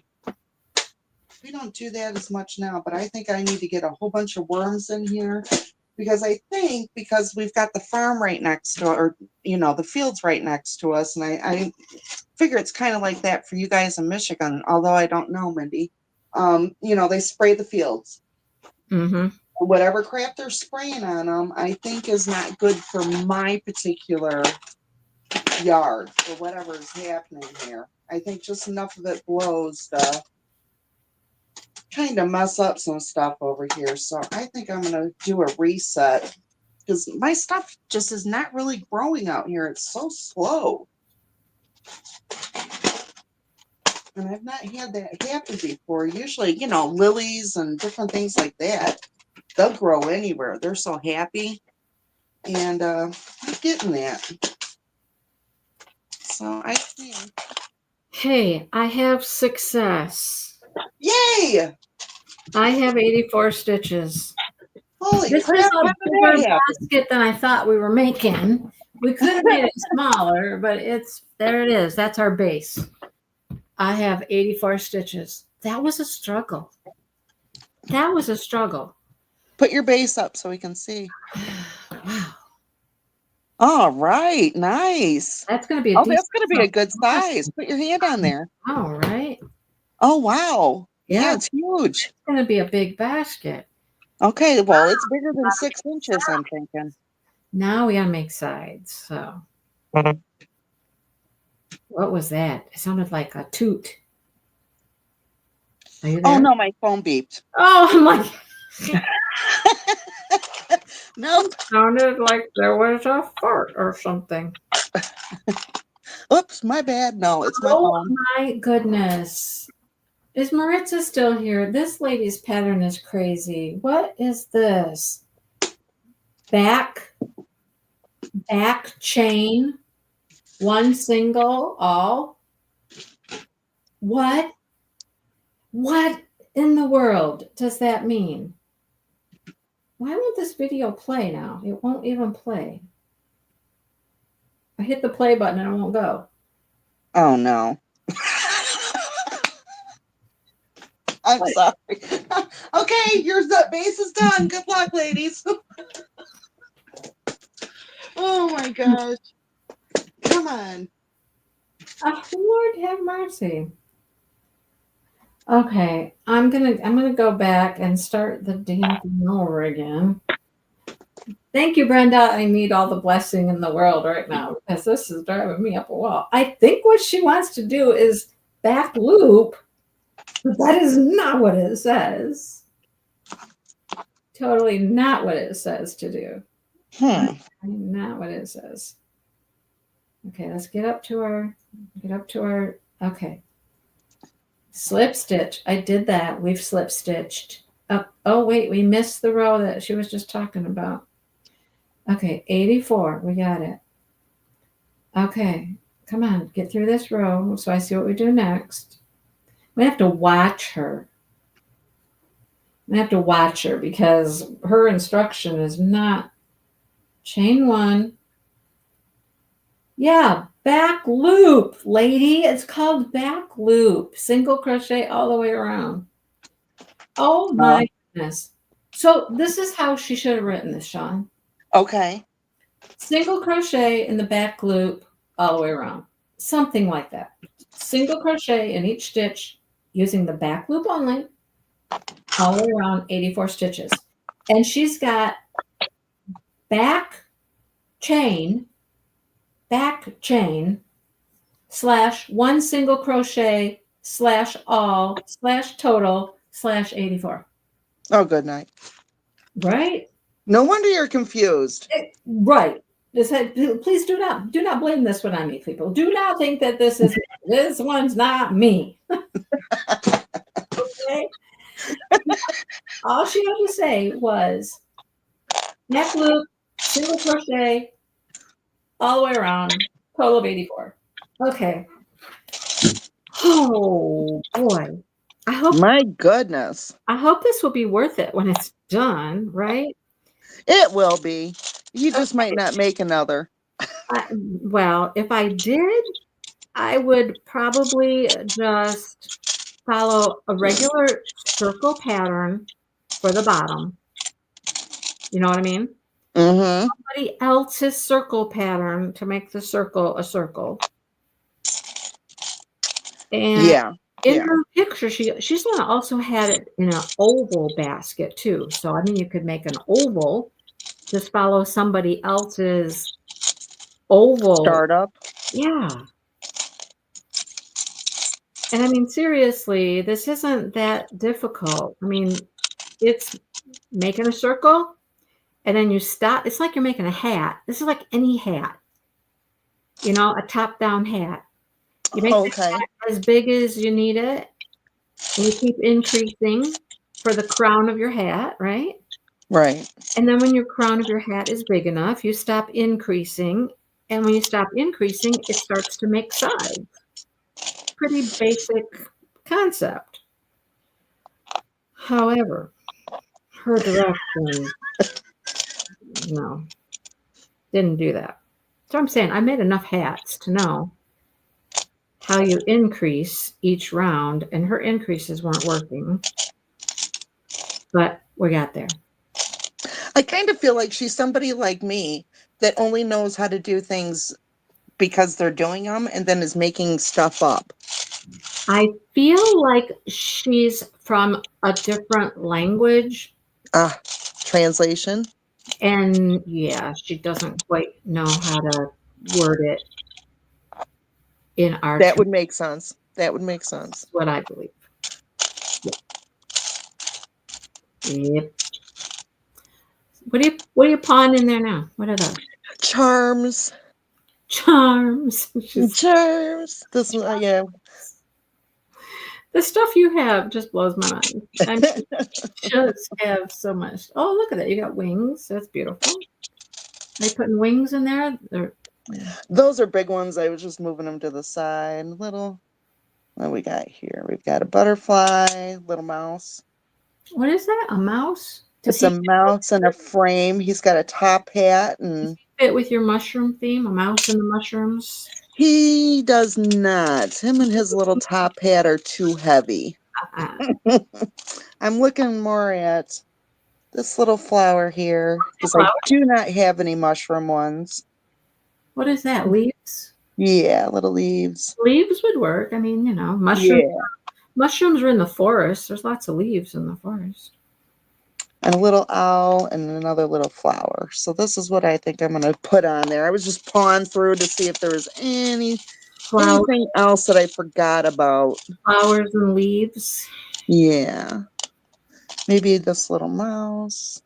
we don't do that as much now. But I think I need to get a whole bunch of worms in here, because I think because we've got the farm right next to, or the fields right next to us, and I figure it's kind of like that for you guys in Michigan, although I don't know, Mindy. They spray the fields. Mm-hmm. Whatever crap they're spraying on them, I think is not good for my particular yard for whatever is happening here. I think just enough of it blows to kind of mess up some stuff over here. So I think I'm going to do a reset, because my stuff just is not really growing out here. It's so slow. And I've not had that happen before. Usually, lilies and different things like that, they'll grow anywhere. They're so happy. And I'm getting that. So I think. Hey, I have success. Yay! I have 84 stitches. Holy this crap! is a bigger basket than I thought we were making. We could have made it smaller, but there it is. That's our base. I have 84 stitches. That was a struggle. Put your base up so we can see. Wow. All right, nice. That's going to be that's going to be a good size. Put your hand on there. All right. Oh, wow. Yeah, it's huge. It's going to be a big basket. Okay, well, it's bigger than 6 inches, I'm thinking. Now we got to make sides. So, what was that? It sounded like a toot. Are you there? Oh, no, my phone beeped. Oh, I'm like... Nope. It sounded like there was a fart or something. Oops, my bad. No, it's my phone. Oh my goodness. Is Maritza still here? This lady's pattern is crazy. What is this? Back chain, one single, all. What in the world does that mean? Why won't this video play now? It won't even play. I hit the play button and it won't go. Oh, no. I'm sorry. Okay, your base is done. Good luck, ladies. Oh, my gosh. Come on. Oh, Lord have mercy. Okay, I'm gonna go back and start the damn thing over again. Thank you, Brenda. I need all the blessing in the world right now because this is driving me up a wall. I think what she wants to do is back loop, but that is not what it says. Totally not what it says to do. Not what it says. Okay, let's get up to our, okay. Slip stitch. I did that. We've slip stitched. Oh, wait, we missed the row that she was just talking about. Okay, 84. We got it. Okay, come on, get through this row so I see what we do next. We have to watch her. We have to watch her because her instruction is not chain one. Yeah, back loop, lady. It's called back loop. Single crochet all the way around. Oh my goodness. So this is how she should have written this, Sean. Okay. Single crochet in the back loop all the way around. Something like that. Single crochet in each stitch using the back loop only all the way around 84 stitches. And she's got back chain slash one single crochet slash all slash total slash 84. Oh, good night. Right? No wonder you're confused. Right. Please do not blame this one on me, people. Do not think that this one's not me. Okay. All she had to say was neck loop, single crochet, all the way around, total of 84. Okay. Oh boy. My goodness. I hope this will be worth it when it's done, right? It will be. You just might not make another. Well, if I did, I would probably just follow a regular circle pattern for the bottom. You know what I mean? Mm-hmm. Somebody else's circle pattern to make the circle a circle. And Yeah. in her picture, she's gonna also had it in an oval basket too. So I mean, you could make an oval, just follow somebody else's oval. Startup. Yeah. And I mean, seriously, this isn't that difficult. I mean, it's making a circle and then you stop. It's like you're making a hat. This is like any hat, you know, a top-down hat. You make the hat as big as you need it, and you keep increasing for the crown of your hat, right? Right. And then when your crown of your hat is big enough, you stop increasing. And when you stop increasing, it starts to make sides. Pretty basic concept. However, her direction, no, didn't do that. So I'm saying I made enough hats to know how you increase each round, and her increases weren't working, but we got there. I kind of feel like she's somebody like me that only knows how to do things because they're doing them and then is making stuff up. I feel like she's from a different language. Translation. And yeah, she doesn't quite know how to word it in our That would make sense. That would make sense. What I believe. Yep. What are you pawing in there now? What are those? Charms. Charms. Charms. This one, yeah. The stuff you have just blows my mind. I mean, just have so much. Oh, look at that. You got wings. That's beautiful. Are you putting wings in there? Those are big ones. I was just moving them to the side. Little, what we got here? We've got a butterfly, little mouse. What is that? A mouse? It's a mouse in a frame. He's got a top hat and fit with your mushroom theme, a mouse and the mushrooms. He does not. Him and his little top hat are too heavy. I'm looking more at this little flower here because I do not have any mushroom ones. What is that? Leaves? Yeah, little leaves. Leaves would work. I mean, mushrooms. Yeah. Mushrooms are in the forest. There's lots of leaves in the forest. And a little owl and another little flower. So this is what I think I'm going to put on there. I was just pawing through to see if there was anything else that I forgot about. Flowers and leaves. Yeah. Maybe this little mouse.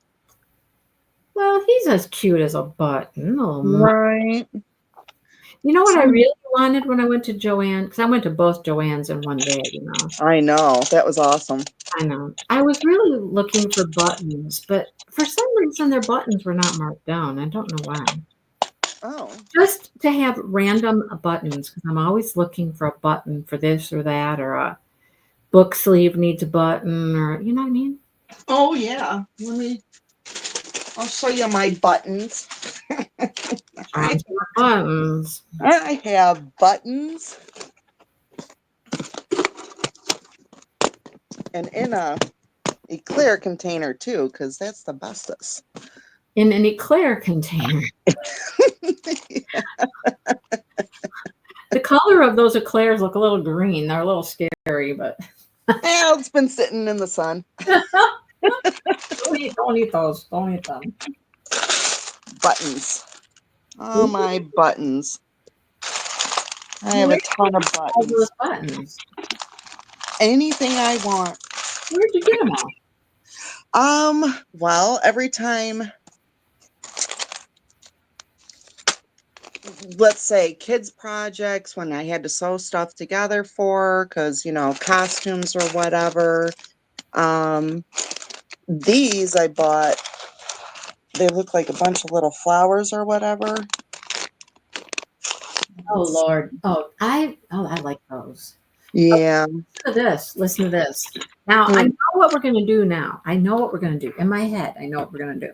Well, he's as cute as a button. Oh, Right. you know what I really wanted when I went to Joanne? Because I went to both Joanne's in one day, I know. That was awesome. I know. I was really looking for buttons, but for some reason their buttons were not marked down. I don't know why. Oh. Just to have random buttons, because I'm always looking for a button for this or that, or a book sleeve needs a button, or you know what I mean? Oh, yeah. I'll show you my buttons. Buttons. I have buttons. And in a clear container, too, because that's the bestest. In an eclair container. The color of those eclairs look a little green. They're a little scary, but Well, it's been sitting in the sun. don't eat those. Don't eat them. Buttons. Oh, my buttons. I have a ton of buttons. All those buttons. Anything I want. Where'd you get them all? Well, every time, let's say kids projects, when I had to sew stuff together for, because, costumes or whatever. These I bought, they look like a bunch of little flowers or whatever. Oh Lord. I like those. Yeah. Listen to this. Now I know what we're gonna do now. I know what we're gonna do. In my head, I know what we're gonna do.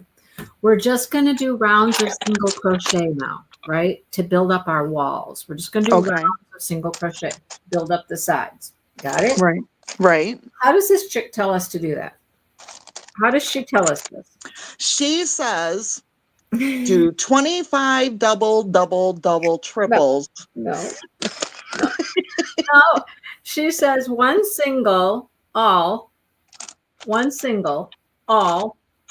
We're just gonna do rounds of single crochet now, right? To build up our walls. We're just gonna do rounds of single crochet, build up the sides. Got it? Right. How does this chick tell us to do that? How does she tell us this? She says do 25 double triples. No. She says one single, all.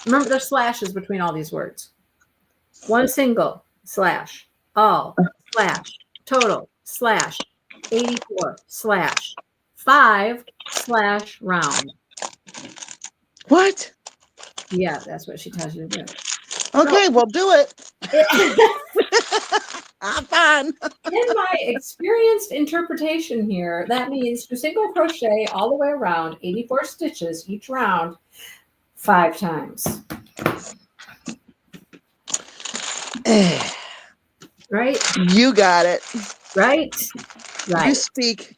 Remember, there's slashes between all these words. One single, slash, all, slash, total, slash, 84, slash, 5, slash, round. What? Yeah, that's what she tells you to do. Okay, we'll do it. I'm fine. In my experienced interpretation here, that means to single crochet all the way around, 84 stitches each round, 5 times. Right? You got it. Right?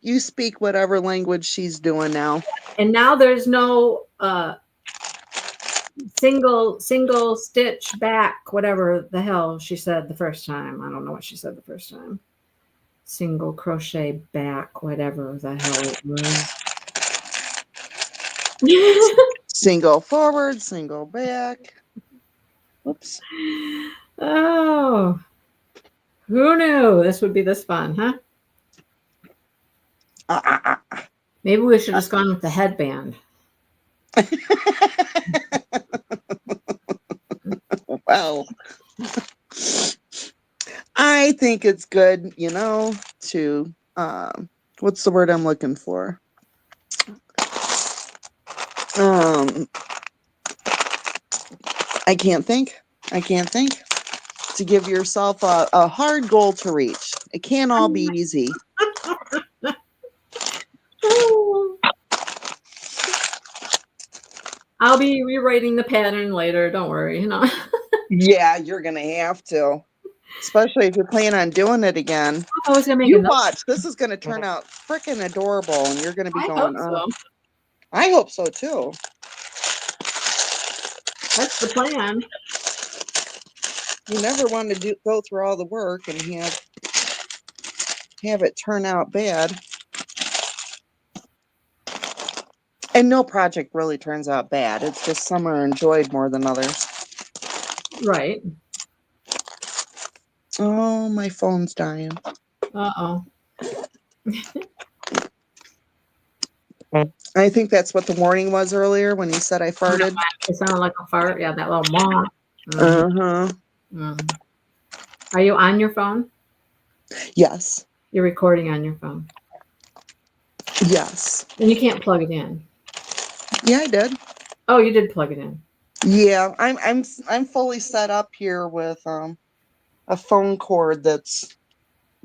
You speak whatever language she's doing now. And now there's no single stitch back, whatever the hell she said the first time. I don't know what she said the first time. Single crochet back, whatever the hell it was. Single forward, single back. Whoops. Oh, who knew this would be this fun, huh? Maybe we should have just gone with the headband. Well, I think it's good, to, what's the word I'm looking for? I can't think. To give yourself a hard goal to reach. It can't all be easy. I'll be rewriting the pattern later. Don't worry, Yeah, you're going to have to. Especially if you plan on doing it again. You watch. This is going to turn out freaking adorable, and you're going to be going, so. I hope so, too. That's the plan. You never want to go through all the work and have it turn out bad. And no project really turns out bad. It's just some are enjoyed more than others. Right. Oh, my phone's dying. Uh-oh. I think that's what the warning was earlier when he said I farted. It sounded like a fart. Yeah, that little mom. Uh-huh. Are you on your phone? Yes. You're recording on your phone. Yes. And you can't plug it in. Yeah, I did. Oh, you did plug it in. Yeah, I'm fully set up here with a phone cord that's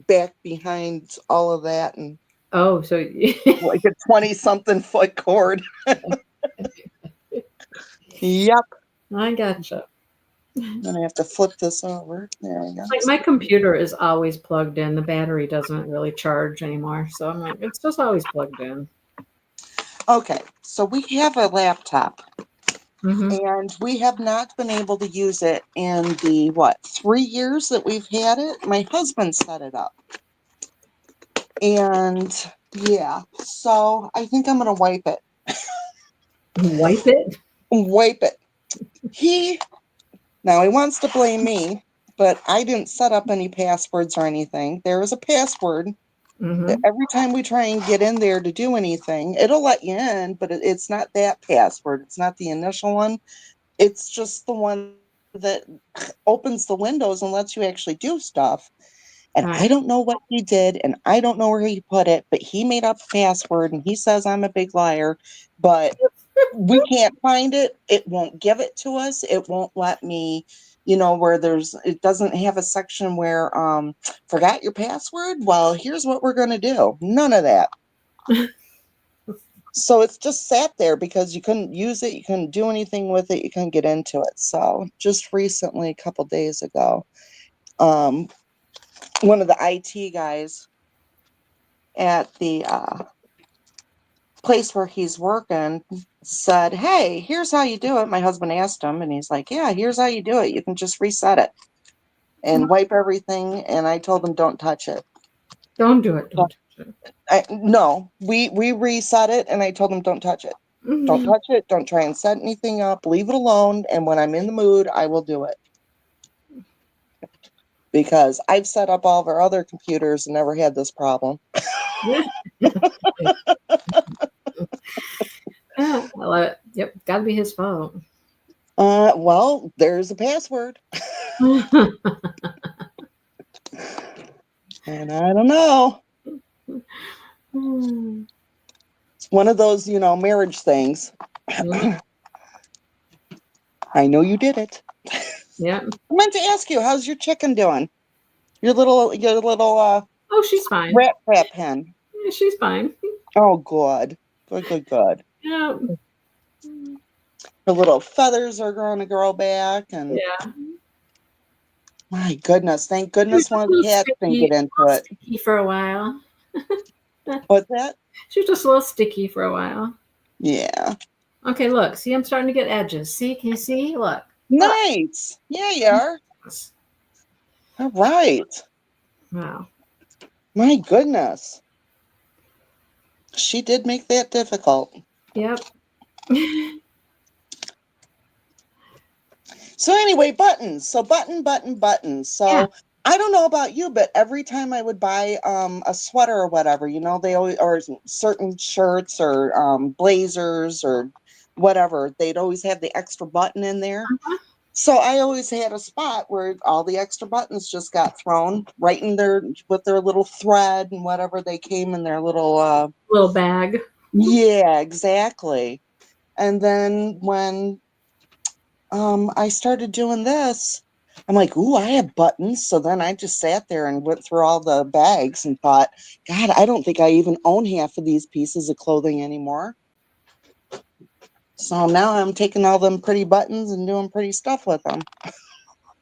back behind all of that and Oh, so like a 20-something foot cord. Yep. I gotcha. Then I have to flip this over. There we go. Like my computer is always plugged in. The battery doesn't really charge anymore. So I'm like, it's just always plugged in. Okay, so we have a laptop Mm-hmm. and we have not been able to use it in the 3 years that we've had it. My husband set it up. And yeah, so I think I'm gonna wipe it. Wipe it? Wipe it. He wants to blame me, but I didn't set up any passwords or anything. There is a password. Mm-hmm. Every time we try and get in there to do anything, it'll let you in, but it's not that password. It's not the initial one. It's just the one that opens the windows and lets you actually do stuff. And All right. I don't know what he did, and I don't know where he put it, but he made up a password, and he says I'm a big liar, but we can't find it. It won't give it to us. It won't let me, where it doesn't have a section where, forgot your password? Well, here's what we're going to do. None of that. So it's just sat there because you couldn't use it. You couldn't do anything with it. You couldn't get into it. So just recently, a couple days ago, one of the IT guys at the place where he's working said, hey, here's how you do it. My husband asked him, and he's like, yeah, here's how you do it. You can just reset it and wipe everything. And I told him, don't touch it. Don't do it. Don't touch it. No, we reset it, and I told him, don't touch it. Don't touch it. Don't try and set anything up. Leave it alone. And when I'm in the mood, I will do it. Because I've set up all of our other computers and never had this problem. Yeah, I love it. Yep, gotta be his fault. Well, there's a password. And I don't know. It's one of those, marriage things. I know you did it. Yep. I meant to ask you, how's your chicken doing? Your little Oh, she's fine. rat trap hen. Yeah, she's fine. Oh, good. Good. Yeah. Her little feathers are going to grow back, and Yeah. my goodness, thank goodness one of the cats didn't get into it. Sticky for a while. What's that? She was just a little sticky for a while. Yeah. Okay, look. See, I'm starting to get edges. See? Can you see? Look. Nice. Yeah, you are. All right. Wow. My goodness. She did make that difficult. Yep. So anyway, buttons. So buttons. So yeah. I don't know about you, but every time I would buy a sweater or whatever, they always, or certain shirts or blazers or whatever, they'd always have the extra button in there. Uh-huh. So I always had a spot where all the extra buttons just got thrown right in there with their little thread and whatever they came in their little bag. Yeah, exactly. And then when I started doing this, I'm like, ooh, I have buttons. So then I just sat there and went through all the bags and thought, God, I don't think I even own half of these pieces of clothing anymore. So now I'm taking all them pretty buttons and doing pretty stuff with them.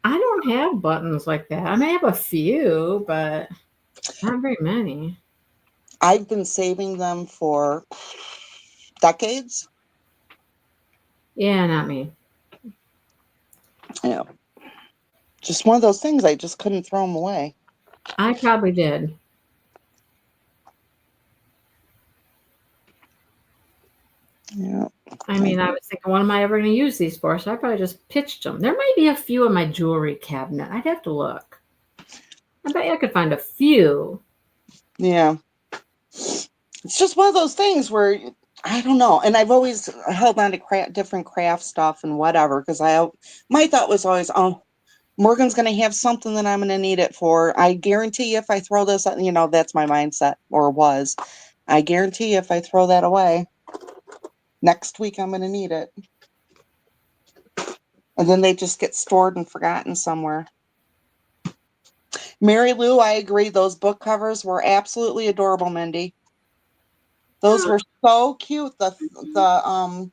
I don't have buttons like that. I may have a few, but not very many. I've been saving them for decades. Yeah, not me. Yeah. Just one of those things, I just couldn't throw them away. I probably did. Yeah. I mean, I was thinking, what am I ever going to use these for? So I probably just pitched them. There might be a few in my jewelry cabinet. I'd have to look. I bet you I could find a few. Yeah. It's just one of those things where I don't know. And I've always held on to different craft stuff and whatever, because my thought was always, oh, Morgan's going to have something that I'm going to need it for. I guarantee you if I throw this, that's my mindset, or was. I guarantee you if I throw that away, next week I'm going to need it. And then they just get stored and forgotten somewhere. Mary Lou, I agree. Those book covers were absolutely adorable, Mindy. Those were so cute. Not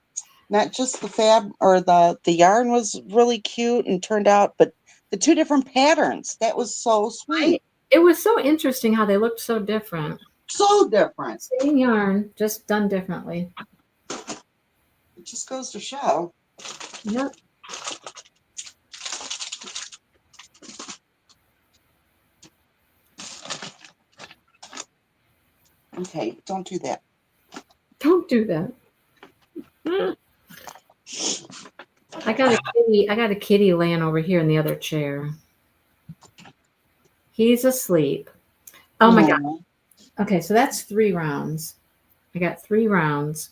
just the fab or the yarn was really cute and turned out, but the two different patterns, that was so sweet. It was so interesting how they looked so different. So different. Same yarn, just done differently. It just goes to show. Yep. Okay, don't do that. Don't do that. I got a kitty laying over here in the other chair. He's asleep. Oh my God. Okay, so that's 3 rounds. I got 3 rounds.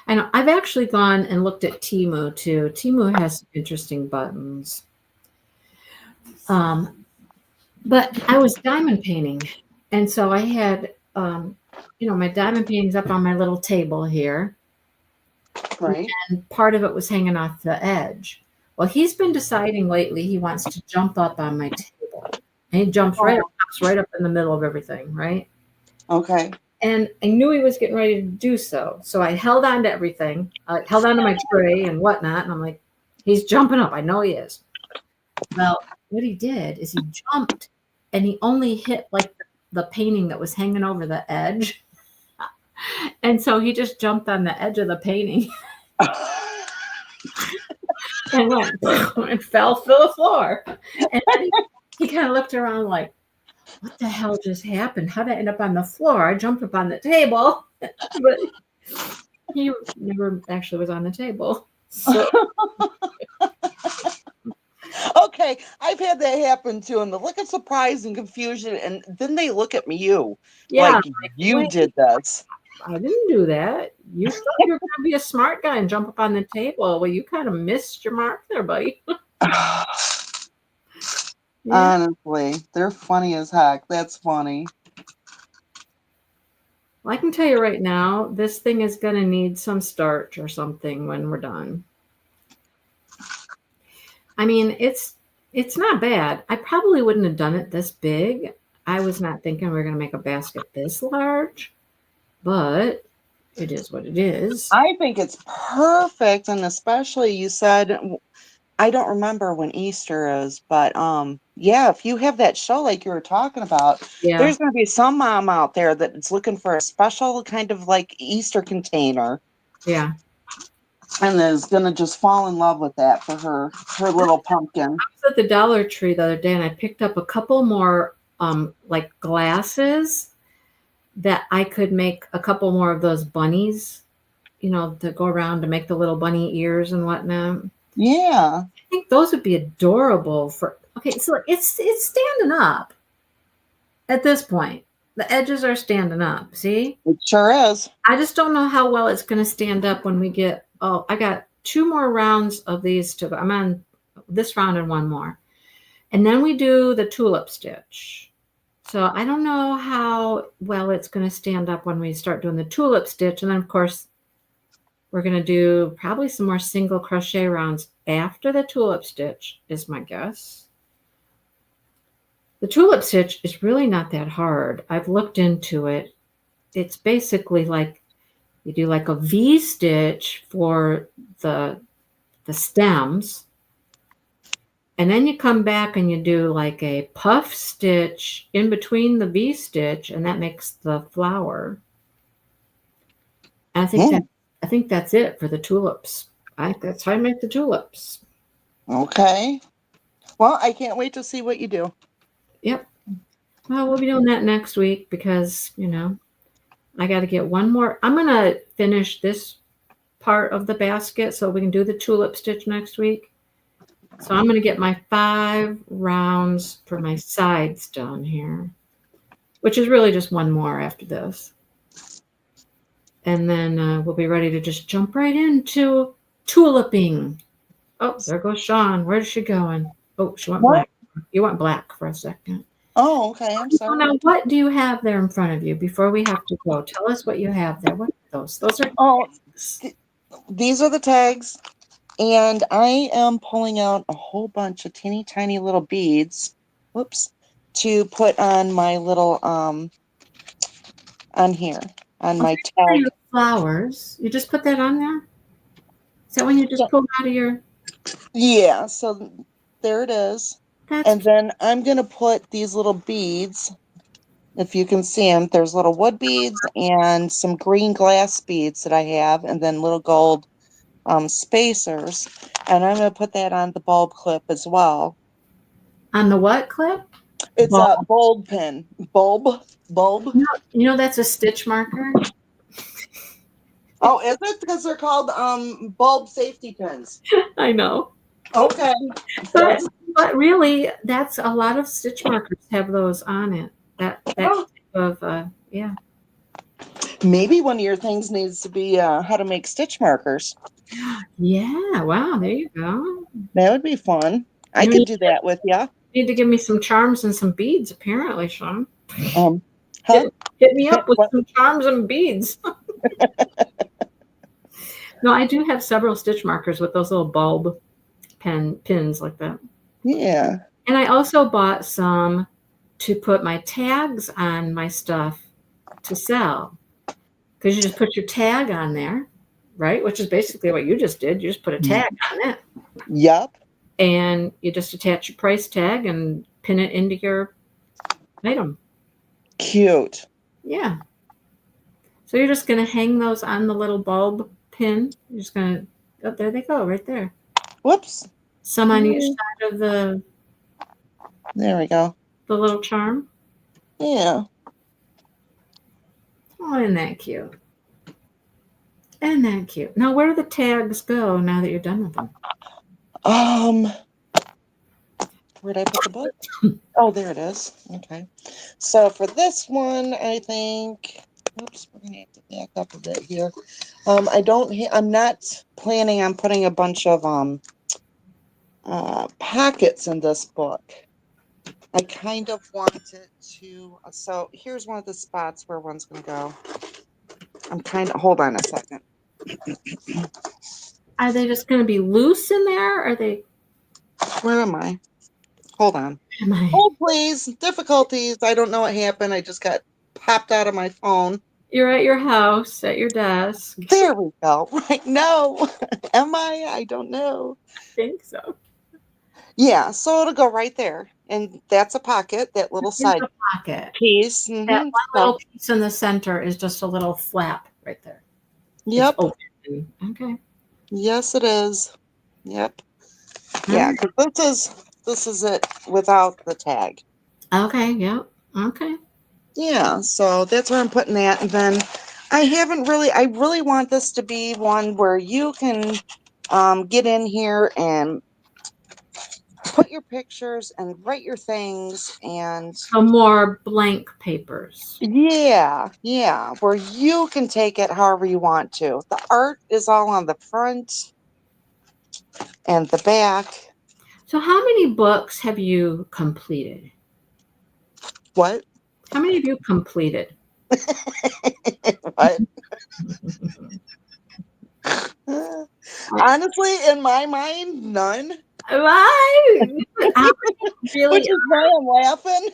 And I've actually gone and looked at Temu too. Temu has some interesting buttons. But I was diamond painting. And so I had, my diamond paintings up on my little table here. Right. And part of it was hanging off the edge. Well, he's been deciding lately he wants to jump up on my table. And he jumps right up in the middle of everything, right? Okay. And I knew he was getting ready to do so. So I held on to everything. I held on to my tray and whatnot. And I'm like, he's jumping up. I know he is. Well, what he did is he jumped and he only hit like the painting that was hanging over the edge. And so he just jumped on the edge of the painting and went and fell to the floor. And then he kind of looked around like, what the hell just happened? How did I end up on the floor? I jumped up on the table, but he never actually was on the table. So. Okay, I've had that happen too, and the look of surprise and confusion, and then they look at you like you did this. I didn't do that. You thought you were going to be a smart guy and jump up on the table. Well, you kind of missed your mark there, buddy. Honestly, they're funny as heck. That's funny. Well, I can tell you right now, this thing is going to need some starch or something when we're done. I mean, it's not bad. I probably wouldn't have done it this big. I was not thinking we were going to make a basket this large, but it is what it is. I think it's perfect, and especially you said, I don't remember when Easter is, but yeah, if you have that show like you were talking about, there's going to be some mom out there that's looking for a special kind of like Easter container. Yeah. And is going to just fall in love with that for her little pumpkin. I was at the Dollar Tree the other day and I picked up a couple more like glasses that I could make a couple more of those bunnies, that go around to make the little bunny ears and whatnot. Yeah. I think those would be adorable okay, so it's standing up at this point. The edges are standing up, see? It sure is. I just don't know how well it's going to stand up when we get, I got 2 more rounds of these to go. I'm on this round and 1 more. And then we do the tulip stitch. So I don't know how well it's going to stand up when we start doing the tulip stitch. And then, of course, we're going to do probably some more single crochet rounds after the tulip stitch is my guess. The tulip stitch is really not that hard. I've looked into it. It's basically like you do like a V stitch for the stems. And then you come back and you do like a puff stitch in between the V stitch, and that makes the flower. And I think that's it for the tulips. That's how I make the tulips. Okay. Well, I can't wait to see what you do. Yep. Well, we'll be doing that next week because, I got to get 1 more. I'm going to finish this part of the basket so we can do the tulip stitch next week. So I'm going to get my 5 rounds for my sides done here. which is really just one more after this. And then we'll be ready to just jump right into tuliping. Oh, there goes Sean. Where's she going? Oh, she went What? black. You went black for a second. Oh, okay. I'm So sorry. now, what do you have there in front of you before we have to go? Tell us what you have there. What are those? Those are Oh, tags. these are the tags. And I am pulling out a whole bunch of teeny tiny little beads. Whoops. To put on my little, on here, on my These are tag. your flowers. You just put that on there? Is that when you just So, pulled out of your? yeah, so there it is. That's And cute. then I'm going to put these little beads. If you can see them, there's little wood beads and some green glass beads that I have, and then little gold spacers. And I'm going to put that on the bulb clip as well. On the what clip? It's Ball. a bulb pin. Bulb. You know that's a stitch marker. Oh, is it? Because they're called bulb safety pins. I know, Okay. but but really, that's a lot of stitch markers have those on it. That Oh, type of yeah. maybe one of your things needs to be how to make stitch markers. Yeah, wow, there you go. That would be fun. I You could need do that with you. to give me some charms and some beads, apparently, Sean. Huh? Hit me up with What? some charms and beads. No, I do have several stitch markers with those little bulb pins like that. Yeah. And I also bought some to put my tags on my stuff to sell. Because you just put your tag on there, right? Which is basically what you just did. You just put a tag on it. Yup. And you just attach your price tag and pin it into your item. Cute. Yeah. So you're just going to hang those on the little bulb pin. You're just going to, oh, there they go, right there. Whoops. Some on each side of the There we go. little charm. Yeah. Oh, isn't that cute? Isn't that cute? Now, where do the tags go now that you're done with them? Where'd I put the book? Oh, there it is. Okay. So for this one, I think, oops, we're gonna have to back up a bit here. I'm not planning on putting a bunch of pockets in this book. I kind of want it to, so here's one of the spots where one's gonna go. Hold on a second. Are they just going to be loose in there? Are they? Where am I? Hold on. Am I? Hold, please. Difficulties. I don't know what happened. I just got popped out of my phone. You're at your house, at your desk. There we go. Right. No. Am I? I don't know. I think so. Yeah. So it'll go right there. And that's a pocket, that little Here's side the pocket. piece. That one little piece in the center is just a little flap right there. Yep. It's open. Okay. Yes, it is. Yep. Yeah. 'Cause this is it without the tag. Okay. Yep. Okay. Yeah. So that's where I'm putting that. And then I really want this to be one where you can get in here and put your pictures and write your things and So more blank papers. yeah, where you can take it however you want to. The art is all on the front and the back. So how many books have you completed? What? How many have you completed? What? Honestly, in my mind, none. Why? Really? Which is why I'm laughing.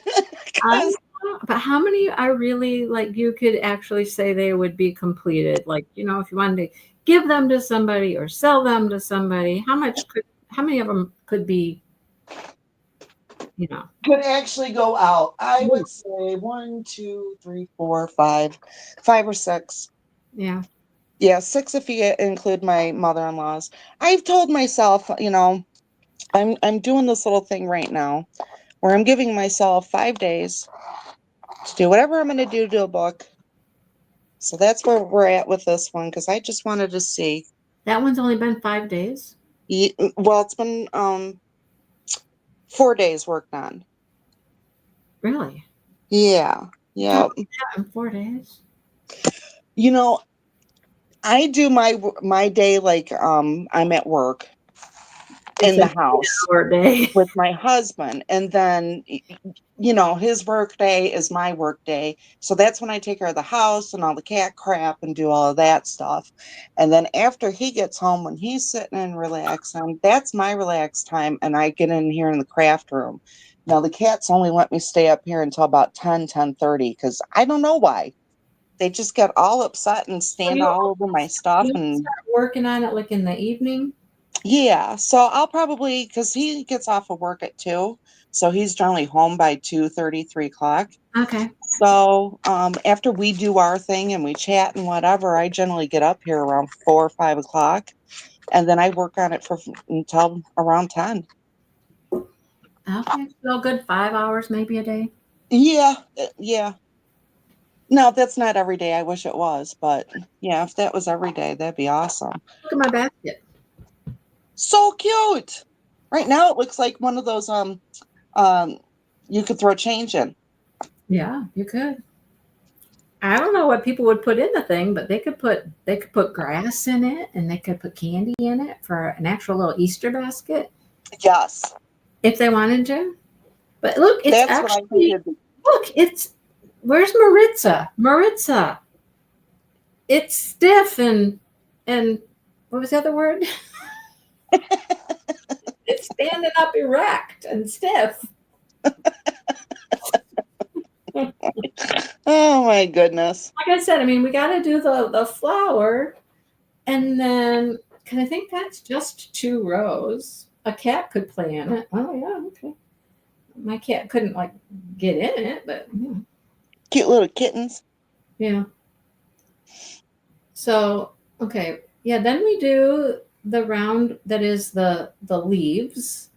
But how many are really like you could actually say they would be completed? Like, if you wanted to give them to somebody or sell them to somebody, how many of them could be, Could actually go out. I would say 1, 2, 3, 4, 5 or 6. Yeah. Yeah, 6 if you include my mother-in-laws. I've told myself, I'm doing this little thing right now where I'm giving myself 5 days to do whatever I'm going to do to a book. So that's where we're at with this one because I just wanted to see. That one's only been 5 days? Well, it's been 4 days worked on. Really? Yeah. Yeah. In 4 days. You know, I do my day like I'm at work It's in an the house 8-hour day. with my husband, and then you know, his work day is my work day, so that's when I take care of the house and all the cat crap and do all of that stuff. And then after he gets home, when he's sitting and relaxing, that's my relaxed time, and I get in here in the craft room. Now the cats only let me stay up here until about 10:30 because I don't know why. They just get all upset and So stand all over my stuff. you And start working on it like in the evening? yeah, so I'll probably, because he gets off of work at 2, so he's generally home by 2:30, 3 o'clock. Okay. So after we do our thing and we chat and whatever, I generally get up here around 4 or 5 o'clock, and then I work on it for until around 10. Okay. So good 5 hours maybe a day. Yeah, yeah. No, that's not every day. I wish it was, but yeah, if that was every day, that'd be awesome. Look at my basket. So cute. Right now, it looks like one of those um you could throw change in. Yeah, you could. I don't know what people would put in the thing, but they could put grass in it and they could put candy in it for an actual little Easter basket Yes, if they wanted to. But look, it's that's what I think actually it'd be. look, it's where's Maritza? Maritza. It's stiff and what was the other word? It's standing up erect and stiff. Like Oh my goodness. I said, I mean, we got to do the flower, and then because I think that's just 2 rows. A cat could play in it. Oh yeah, okay. My cat couldn't like get in it, but Cute little kittens. yeah. So okay, yeah. Then we do the round that is the leaves,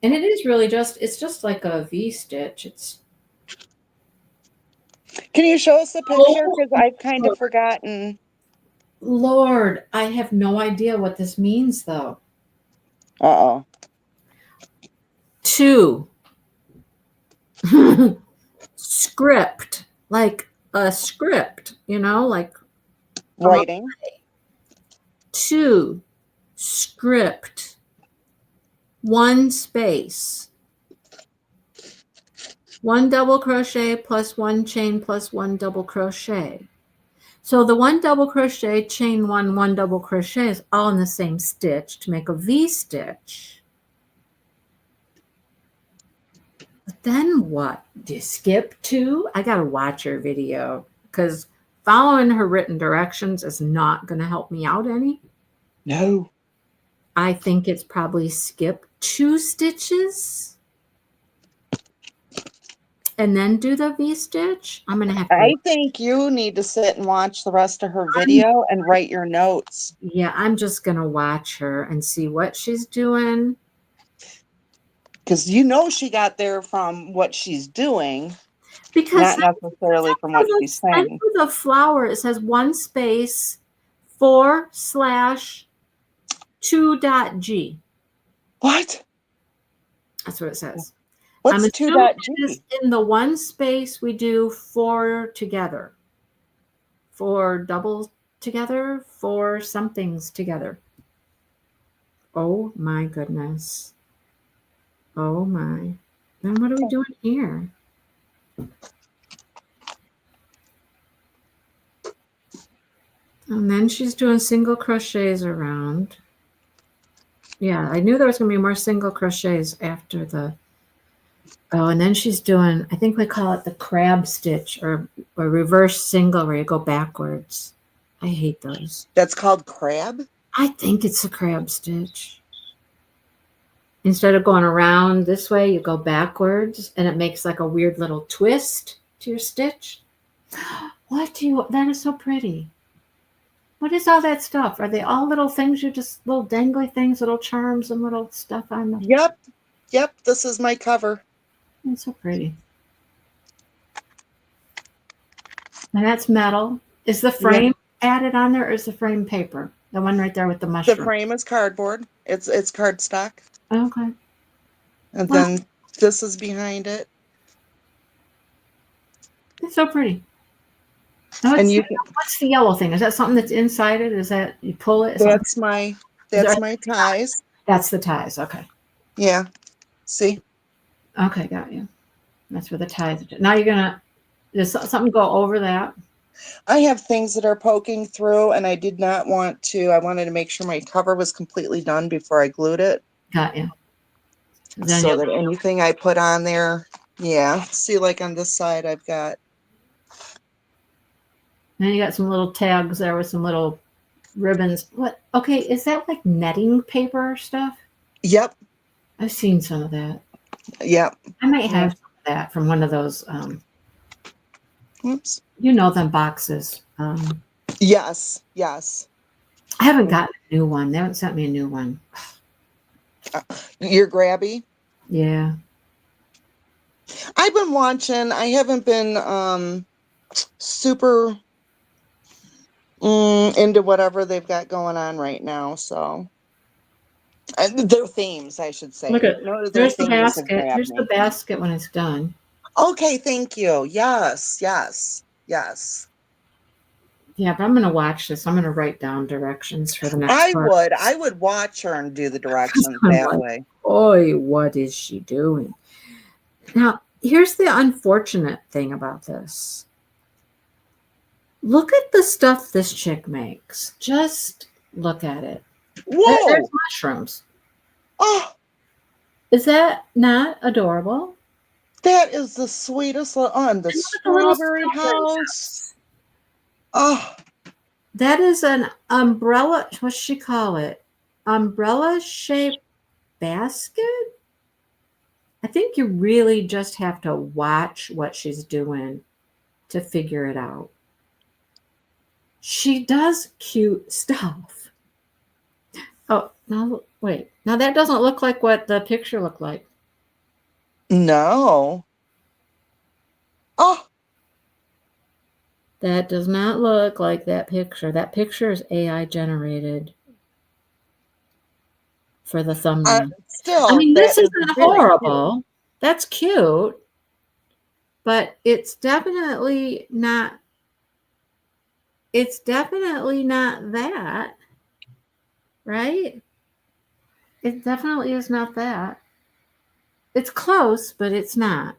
and it is really just like a V stitch. It's Can you show us a picture? oh Because I've kind of forgotten. Lord, I have no idea what this means though. Uh-oh. Two script, like a script, like from a Writing. two script, one space, one double crochet plus one chain plus one double crochet. So the one double crochet, chain one double crochet is all in the same stitch to make a V stitch. But then what? Do you skip two? I got to watch her video because following her written directions is not going to help me out any. No. I think it's probably skip 2 stitches and then do the V stitch. I'm going to have to. I think you need to sit and watch the rest of her video and write your notes. Yeah, I'm just going to watch her and see what she's doing. Because you know she got there from what she's doing, Because not necessarily from what she's saying. for the flower, it says one space 4/2.g. What? That's what it says. What's I'm 2.g? in the one space we do 4 together. 4 doubles together, 4 somethings together. Oh my goodness. Oh my. Then what are we doing here? And then she's doing single crochets around. Yeah, I knew there was going to be more single crochets after the. Oh, and then she's doing, I think we call it the crab stitch or reverse single where you go backwards. I hate those. That's called crab? I think it's a crab stitch. Instead of going around this way, you go backwards and it makes like a weird little twist to your stitch. That is so pretty. What is all that stuff? Are they all little things little dangly things, little charms and little stuff on them? Yep, this is my cover. It's so pretty. And that's metal. Is the frame added on there or is the frame paper? The one right there with the mushroom. The frame is cardboard. It's cardstock. Okay. And then this is behind it. It's so pretty. Now, And you can, what's the yellow thing? Is that something that's inside it? Is that you pull it? that's my ties. That's the ties. Okay. Yeah. See? Okay, got you. That's where the ties are. Now you're gonna does something go over that? I have things that are poking through, and I did not want to. I wanted to make sure my cover was completely done before I glued it. Got you. Then So that anything I put on there, yeah. See, like on this side, I've got. then you got some little tags there with some little ribbons. What? Okay, is that like netting paper stuff? Yep. I've seen some of that. Yep. I might have some of that from one of those. Oops. You know them boxes. Yes. Yes. I haven't gotten a new one. They haven't sent me a new one. You're grabby. Yeah. I've been watching. I haven't been super into whatever they've got going on right now. So their themes, I should say. Look at Their there's the themes have basket. grabbed Here's me. the basket when it's done. Okay, thank you. Yes, yes, yes. Yeah, but I'm gonna watch this. I'm gonna write down directions for the next part. I would watch her and do the directions I'm that like, way. boy, what is she doing? Now, here's the unfortunate thing about this. Look at the stuff this chick makes. Just look at it. Whoa! There's mushrooms. Oh, Is that not adorable? that is the sweetest little on the And look at the little strawberry strawberry house. Oh, that is an umbrella. What should she call it? Umbrella shaped basket? I think you really just have to watch what she's doing to figure it out. She does cute stuff. Oh, now wait. Now that doesn't look like what the picture looked like. no. Oh, That does not look like that picture. That picture is AI generated for the thumbnail. still, I mean, that this is isn't very cute. horrible. That's cute, but it's definitely not. It's definitely not that, right? It definitely is not that. It's close, but it's not.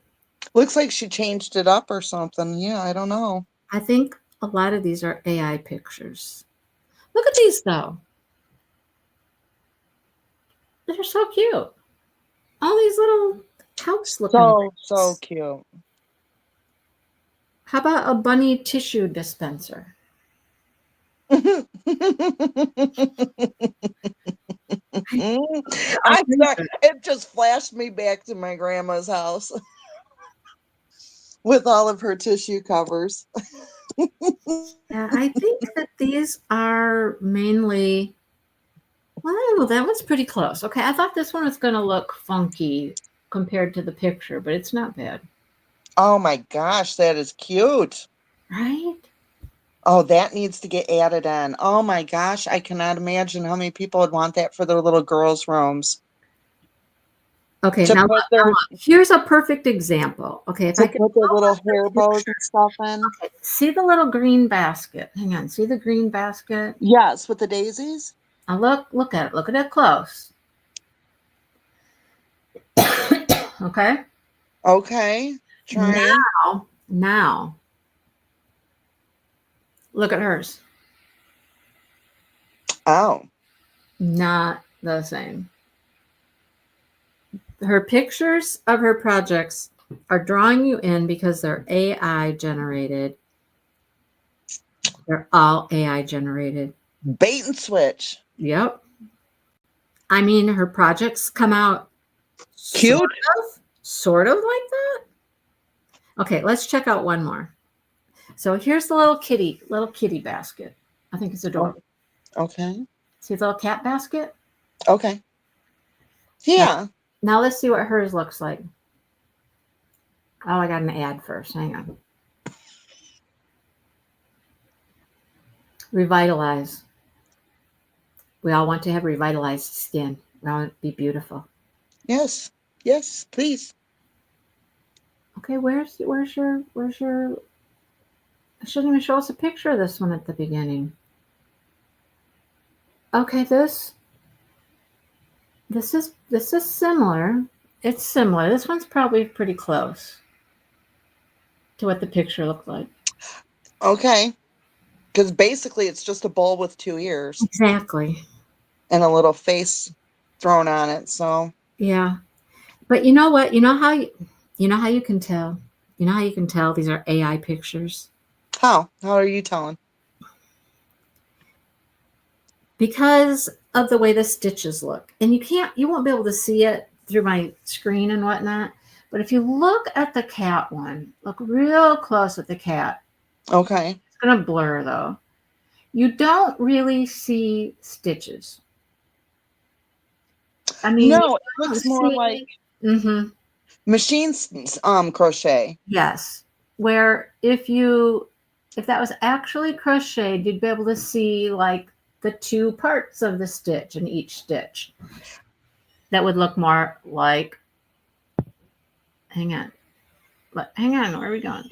Looks like she changed it up or something. Yeah, I don't know. I think a lot of these are AI pictures. Look at these though. They're so cute. All these little house looking. So cute. How about a bunny tissue dispenser? I it just flashed me back to my grandma's house with all of her tissue covers. Yeah, I think that these are mainly. Well, that one's pretty close. Okay, I thought this one was going to look funky compared to the picture, but it's not bad. Oh my gosh, that is cute. Right? Oh, that needs to get added on. Oh my gosh, I cannot imagine how many people would want that for their little girls' rooms. Okay, To now put their here's a perfect example. Okay, if I to can put their pull little up the hair bows picture. and stuff in. Okay, see the little green basket. Hang on, see the green basket? Yes, with the daisies. Now look at it. Look at it close. Okay. Okay. Trying. Now, look at hers. Oh. Not the same. Her pictures of her projects are drawing you in because they're AI generated. They're all AI generated. Bait and switch. Yep. I mean, her projects come out Cute. sort of like that. Okay, let's check out one more. So here's the little kitty basket. I think it's adorable. Okay. See the little cat basket? Okay. Yeah. Now let's see what hers looks like. Oh, I got an ad first. Hang on. Revitalize. We all want to have revitalized skin. We all want to be beautiful. Yes. Yes, please. Okay, where's your shouldn't even show us a picture of this one at the beginning. Okay, this is similar. It's similar. This one's probably pretty close to what the picture looked like. Okay. Because basically it's just a bowl with 2 ears. Exactly. And a little face thrown on it. So yeah. But you know what? You know how you can tell? You know how you can tell these are AI pictures? how are you telling? Because of the way the stitches look. And you won't be able to see it through my screen and whatnot. But if you look at the cat one, look real close at the cat. Okay. It's going to blur though. You don't really see stitches. I mean, No, it looks more like machine crochet. Yes. Where if that was actually crocheted, you'd be able to see like the two parts of the stitch in each stitch. That would look more like, hang on, where are we going?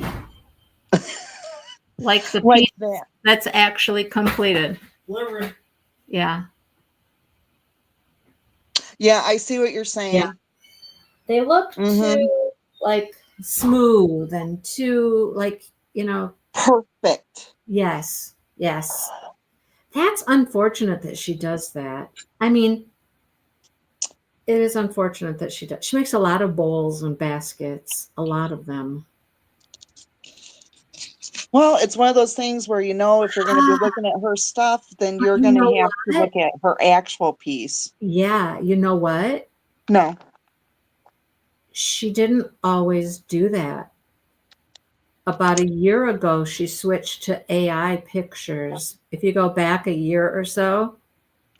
Like the Like piece that. that's actually completed. Yeah. Yeah, I see what you're saying. Yeah. They look too like smooth and too like, perfect. Yes. That's unfortunate that she does that. I mean, it is unfortunate that she does. She makes a lot of bowls and baskets, a lot of them. Well, it's one of those things where, if you're going to be looking at her stuff, then you're going to have to look at her actual piece. Yeah, you know what? No. She didn't always do that. About a year ago, she switched to AI pictures. If you go back a year or so.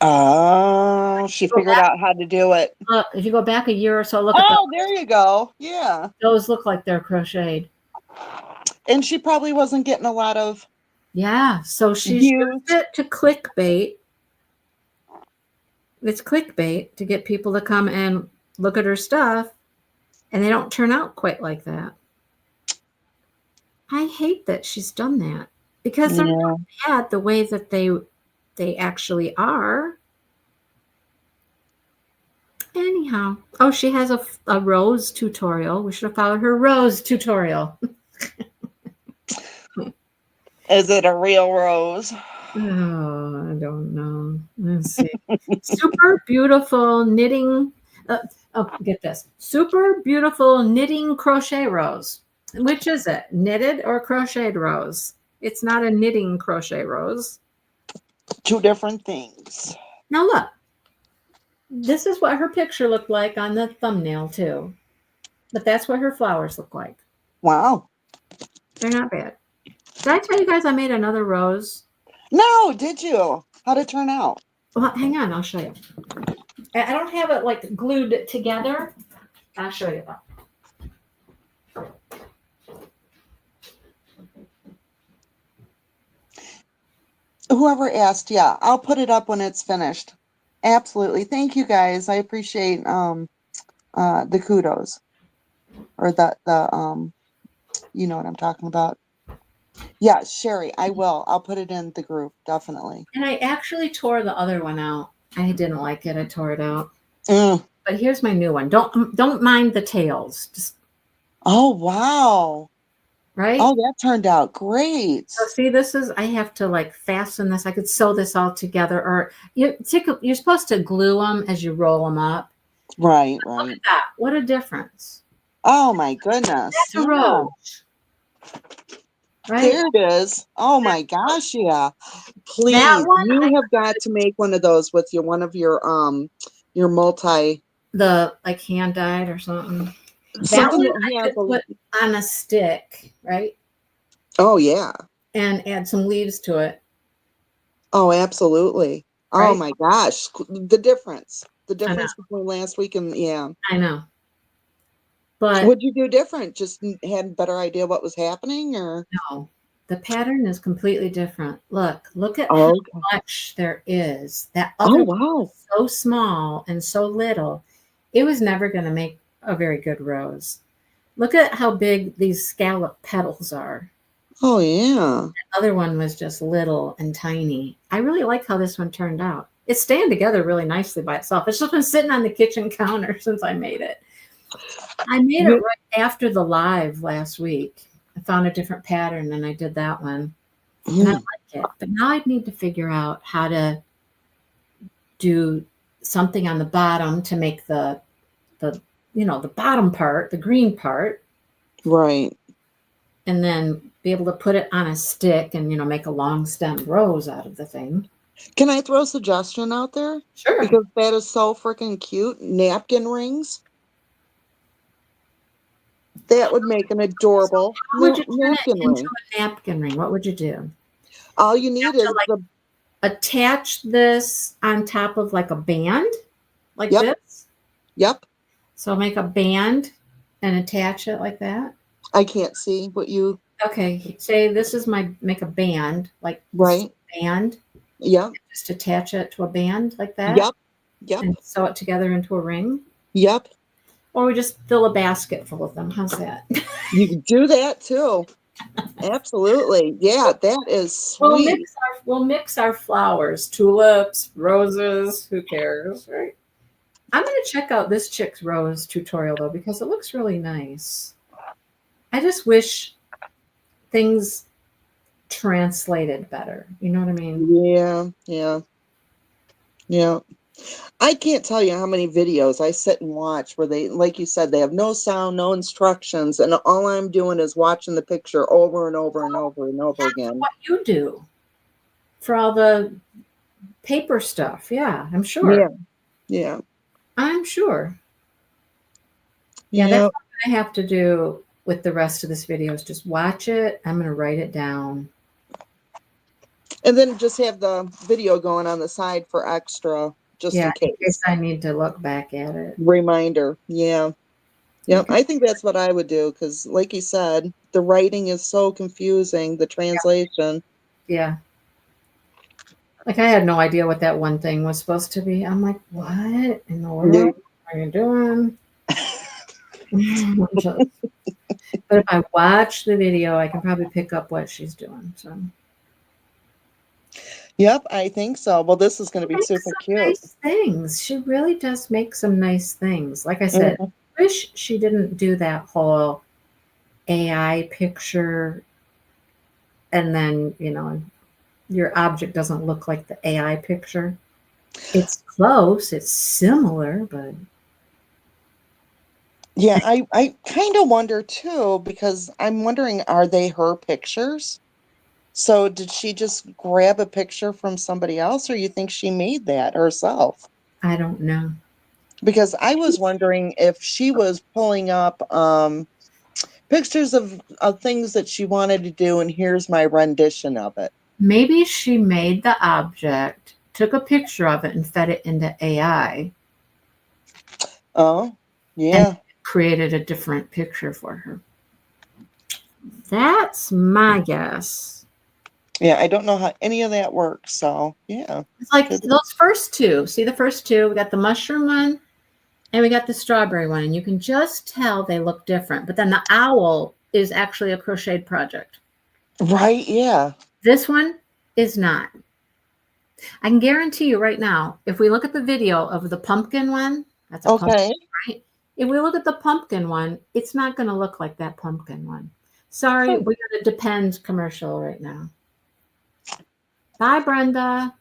Oh, she figured out how to do it. If you go back a year or so, look at those. There you go. Yeah. Those look like they're crocheted. And she probably wasn't getting a lot of. Yeah, so she's used it to clickbait. It's clickbait to get people to come and look at her stuff, and they don't turn out quite like that. I hate that she's done that because they're not bad the way that they actually are. Anyhow, she has a rose tutorial. We should have followed her rose tutorial. Is it a real rose? Oh, I don't know. Let's see. Super beautiful knitting. Get this. Super beautiful knitting crochet rose. Which is it? Knitted or crocheted rose? It's not a knitting crochet rose. Two different things. Now look. This is what her picture looked like on the thumbnail too. But that's what her flowers look like. Wow. They're not bad. Did I tell you guys I made another rose? No, did you? How'd it turn out? Well, hang on, I'll show you. I don't have it like glued together. I'll show you that. Whoever asked, yeah, I'll put it up when it's finished. Absolutely. Thank you guys. I appreciate the kudos. Or the you know what I'm talking about. Yeah, Sherry, I will. I'll put it in the group, definitely. And I actually tore the other one out. I didn't like it. I tore it out. But here's my new one. Don't mind the tails. Just wow. Right? Oh, that turned out great. So see, I have to like fasten this. I could sew this all together, or you're supposed to glue them as you roll them up. Right. Look at that. What a difference. Oh my goodness. That's a rose. Right? There it is. Oh my gosh, yeah. Please, you have got to make one of those with one of your multi. The like hand dyed or something. That one I could put on a stick, right? Oh yeah. And add some leaves to it. Oh, absolutely. Right? Oh my gosh, the difference between last week and I know. But what'd you do different? Just had a better idea what was happening, or no? The pattern is completely different. Look at how much there is. That other one was so small and so little. It was never going to make a very good rose. Look at how big these scallop petals are. Oh, yeah. The other one was just little and tiny. I really like how this one turned out. It's staying together really nicely by itself. It's just been sitting on the kitchen counter since I made it. I made it You, right after the live last week. I found a different pattern and I did that one. And I mm, like it. But now I need to figure out how to do something on the bottom to make the the bottom part, the green part, right. and then be able to put it on a stick and make a long stemmed rose out of the thing. Can I throw a suggestion out there? Sure. Because that is so freaking cute. Napkin rings. That would make an So adorable how would you turn it napkin into ring. a napkin ring? What would you do? All you You need have to is the, attach this on top of like a band, like yep, this. yep. So make a band and attach it like that. I can't see what you, Okay, say this is make a band, like this is right. a band. Yep, Just attach it to a band like that yep, yep, and sew it together into a ring. yep. Or we just fill a basket full of them. How's that? You can do that too. Absolutely. Yeah, that is sweet. We'll mix our flowers, tulips, roses, who cares, right? I'm gonna check out this chick's rose tutorial though because it looks really nice. I just wish things translated better. You know what I mean? Yeah, yeah, yeah. I can't tell you how many videos I sit and watch where they, like you said, they have no sound, no instructions, and all I'm doing is watching the picture over and over and over and over That's again. what you do for all the paper stuff. Yeah, I'm sure. Yeah, yeah, I'm sure. Yeah, that's yeah. what I'm gonna have to do with the rest of this video is just watch it. I'm gonna write it down. And then just have the video going on the side for extra, just Yeah, in in case case. I need to look back at it. Reminder. Yeah. Yep. Okay. I think that's what I would do because, like you said, the writing is so confusing, the translation. Yeah. Like I had no idea what that one thing was supposed to be. I'm like, what in the Yeah. world are you doing? But if I watch the video, I can probably pick up what she's doing. So Yep, I think so. Well, this is going to she be makes super some cute. nice things. She really does make some nice things. Like I said, Mhm. I wish she didn't do that whole AI picture and then, your object doesn't look like the AI picture. It's close, it's similar, but Yeah, I kind of wonder too, because I'm wondering, are they her pictures? So did she just grab a picture from somebody else, or you think she made that herself? I don't know. Because I was wondering if she was pulling up pictures of things that she wanted to do, and here's my rendition of it. Maybe she made the object, took a picture of it, and fed it into AI Oh, and yeah. created a different picture for her. That's my guess. Yeah, I don't know how any of that works. So, yeah. It's like Could be. those first two. See the first two? We got the mushroom one and we got the strawberry one, and you can just tell they look different. But then the owl is actually a crocheted project. Right, yeah. This one is not. I can guarantee you right now, if we look at the video of the pumpkin one, that's a pumpkin, Okay. right? If we look at the pumpkin one, it's not going to look like that pumpkin one. Sorry, Hmm. we got a Depends commercial right now. Bye, Brenda.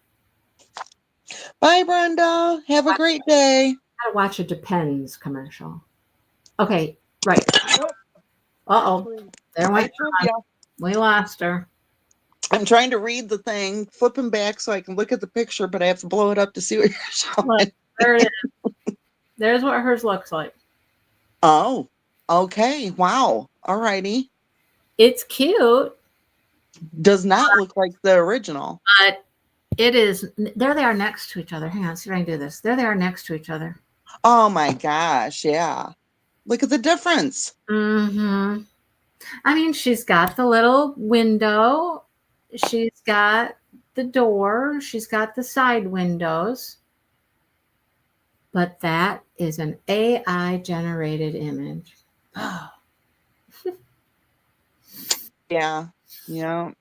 Bye, Brenda. Have a great day. Gotta watch a Depends commercial. Okay, right. Uh-oh. There I went told Dawn. you. We lost her. I'm trying to read the thing, flipping back so I can look at the picture, but I have to blow it up to see what you're Look, showing. there it is. There's what hers looks like. Oh, okay. Wow. All righty. It's cute, Does not look like the original. but it is. There they are next to each other. Hang on, see if I can do this. There they are next to each other. Oh my gosh. Yeah. Look at the difference. Mm-hmm. I mean, she's got the little window. She's got the door. She's got the side windows. But that is an AI generated image. Oh, Yeah. Yeah.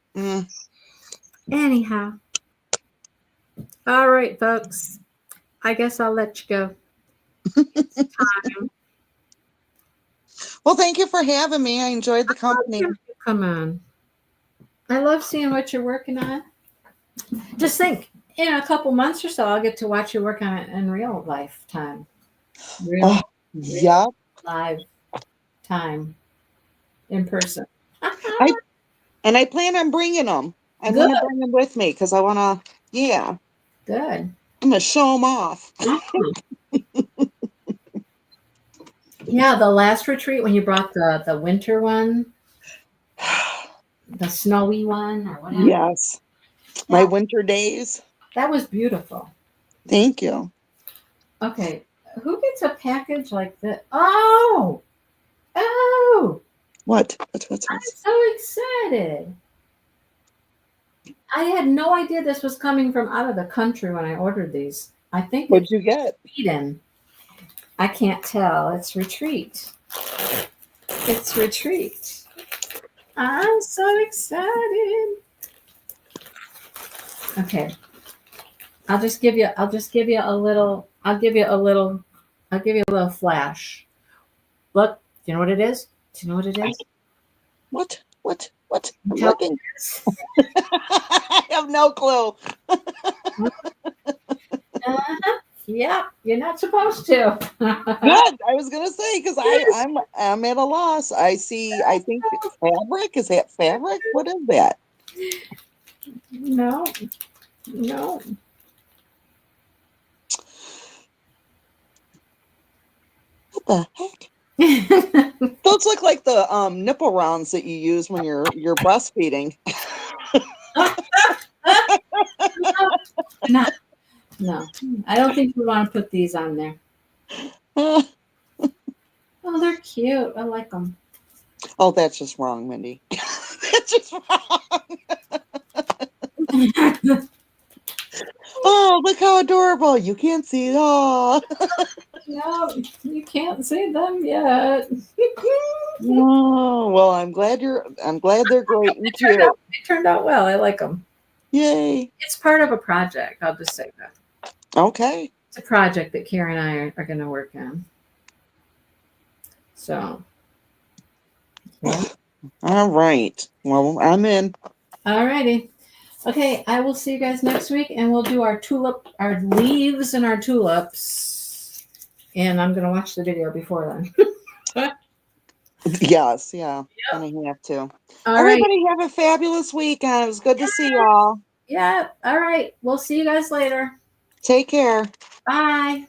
Anyhow. All right, folks. I guess I'll let you go. It's time. Well, thank you for having me. I enjoyed the company. Come on. I love seeing what you're working on. Just think, in a couple months or so, I'll get to watch you work on it in real life time. Real, Oh, yeah. live time in person. I plan on bringing them. I'm Good. going to bring them with me because I want to, yeah, Good. I'm going to show them off. Yeah, the last retreat when you brought the winter one, the snowy one, or whatever. Yes. My winter days. That was beautiful. Thank you. Okay, who gets a package like this? Oh, What? I'm so excited. I had no idea this was coming from out of the country when I ordered these. I think What'd it's you get? Sweden. I can't tell. It's retreat. It's retreat. I'm so excited. Okay. I'll just give you a little flash. Look, do you know what it is? Do you know what it is? What? I'm Tell looking. I have no clue. Yeah, you're not supposed to. Good. I was gonna say because I'm at a loss. I think fabric. Is that fabric? What is that? No. What the heck? Those look like the nipple rounds that you use when you're breastfeeding. No, I don't think we want to put these on there. Oh, they're cute. I like them. Oh, that's just wrong, Mindy. That's just wrong. Oh, look how adorable. You can't see it all. No, you can't see them yet. Oh, well, I'm glad they're great and cute. They turned out well. I like them. Yay. It's part of a project. I'll just say that. Okay. It's a project that Karen and I are going to work on. So. Yeah. All right. Well, I'm in. All righty. Okay, I will see you guys next week, and we'll do our leaves and our tulips. And I'm going to watch the video before then. Yes, yeah. Yep. I have to. All Everybody right. have a fabulous weekend. It was good to see y'all. Yeah. All right. We'll see you guys later. Take care. Bye.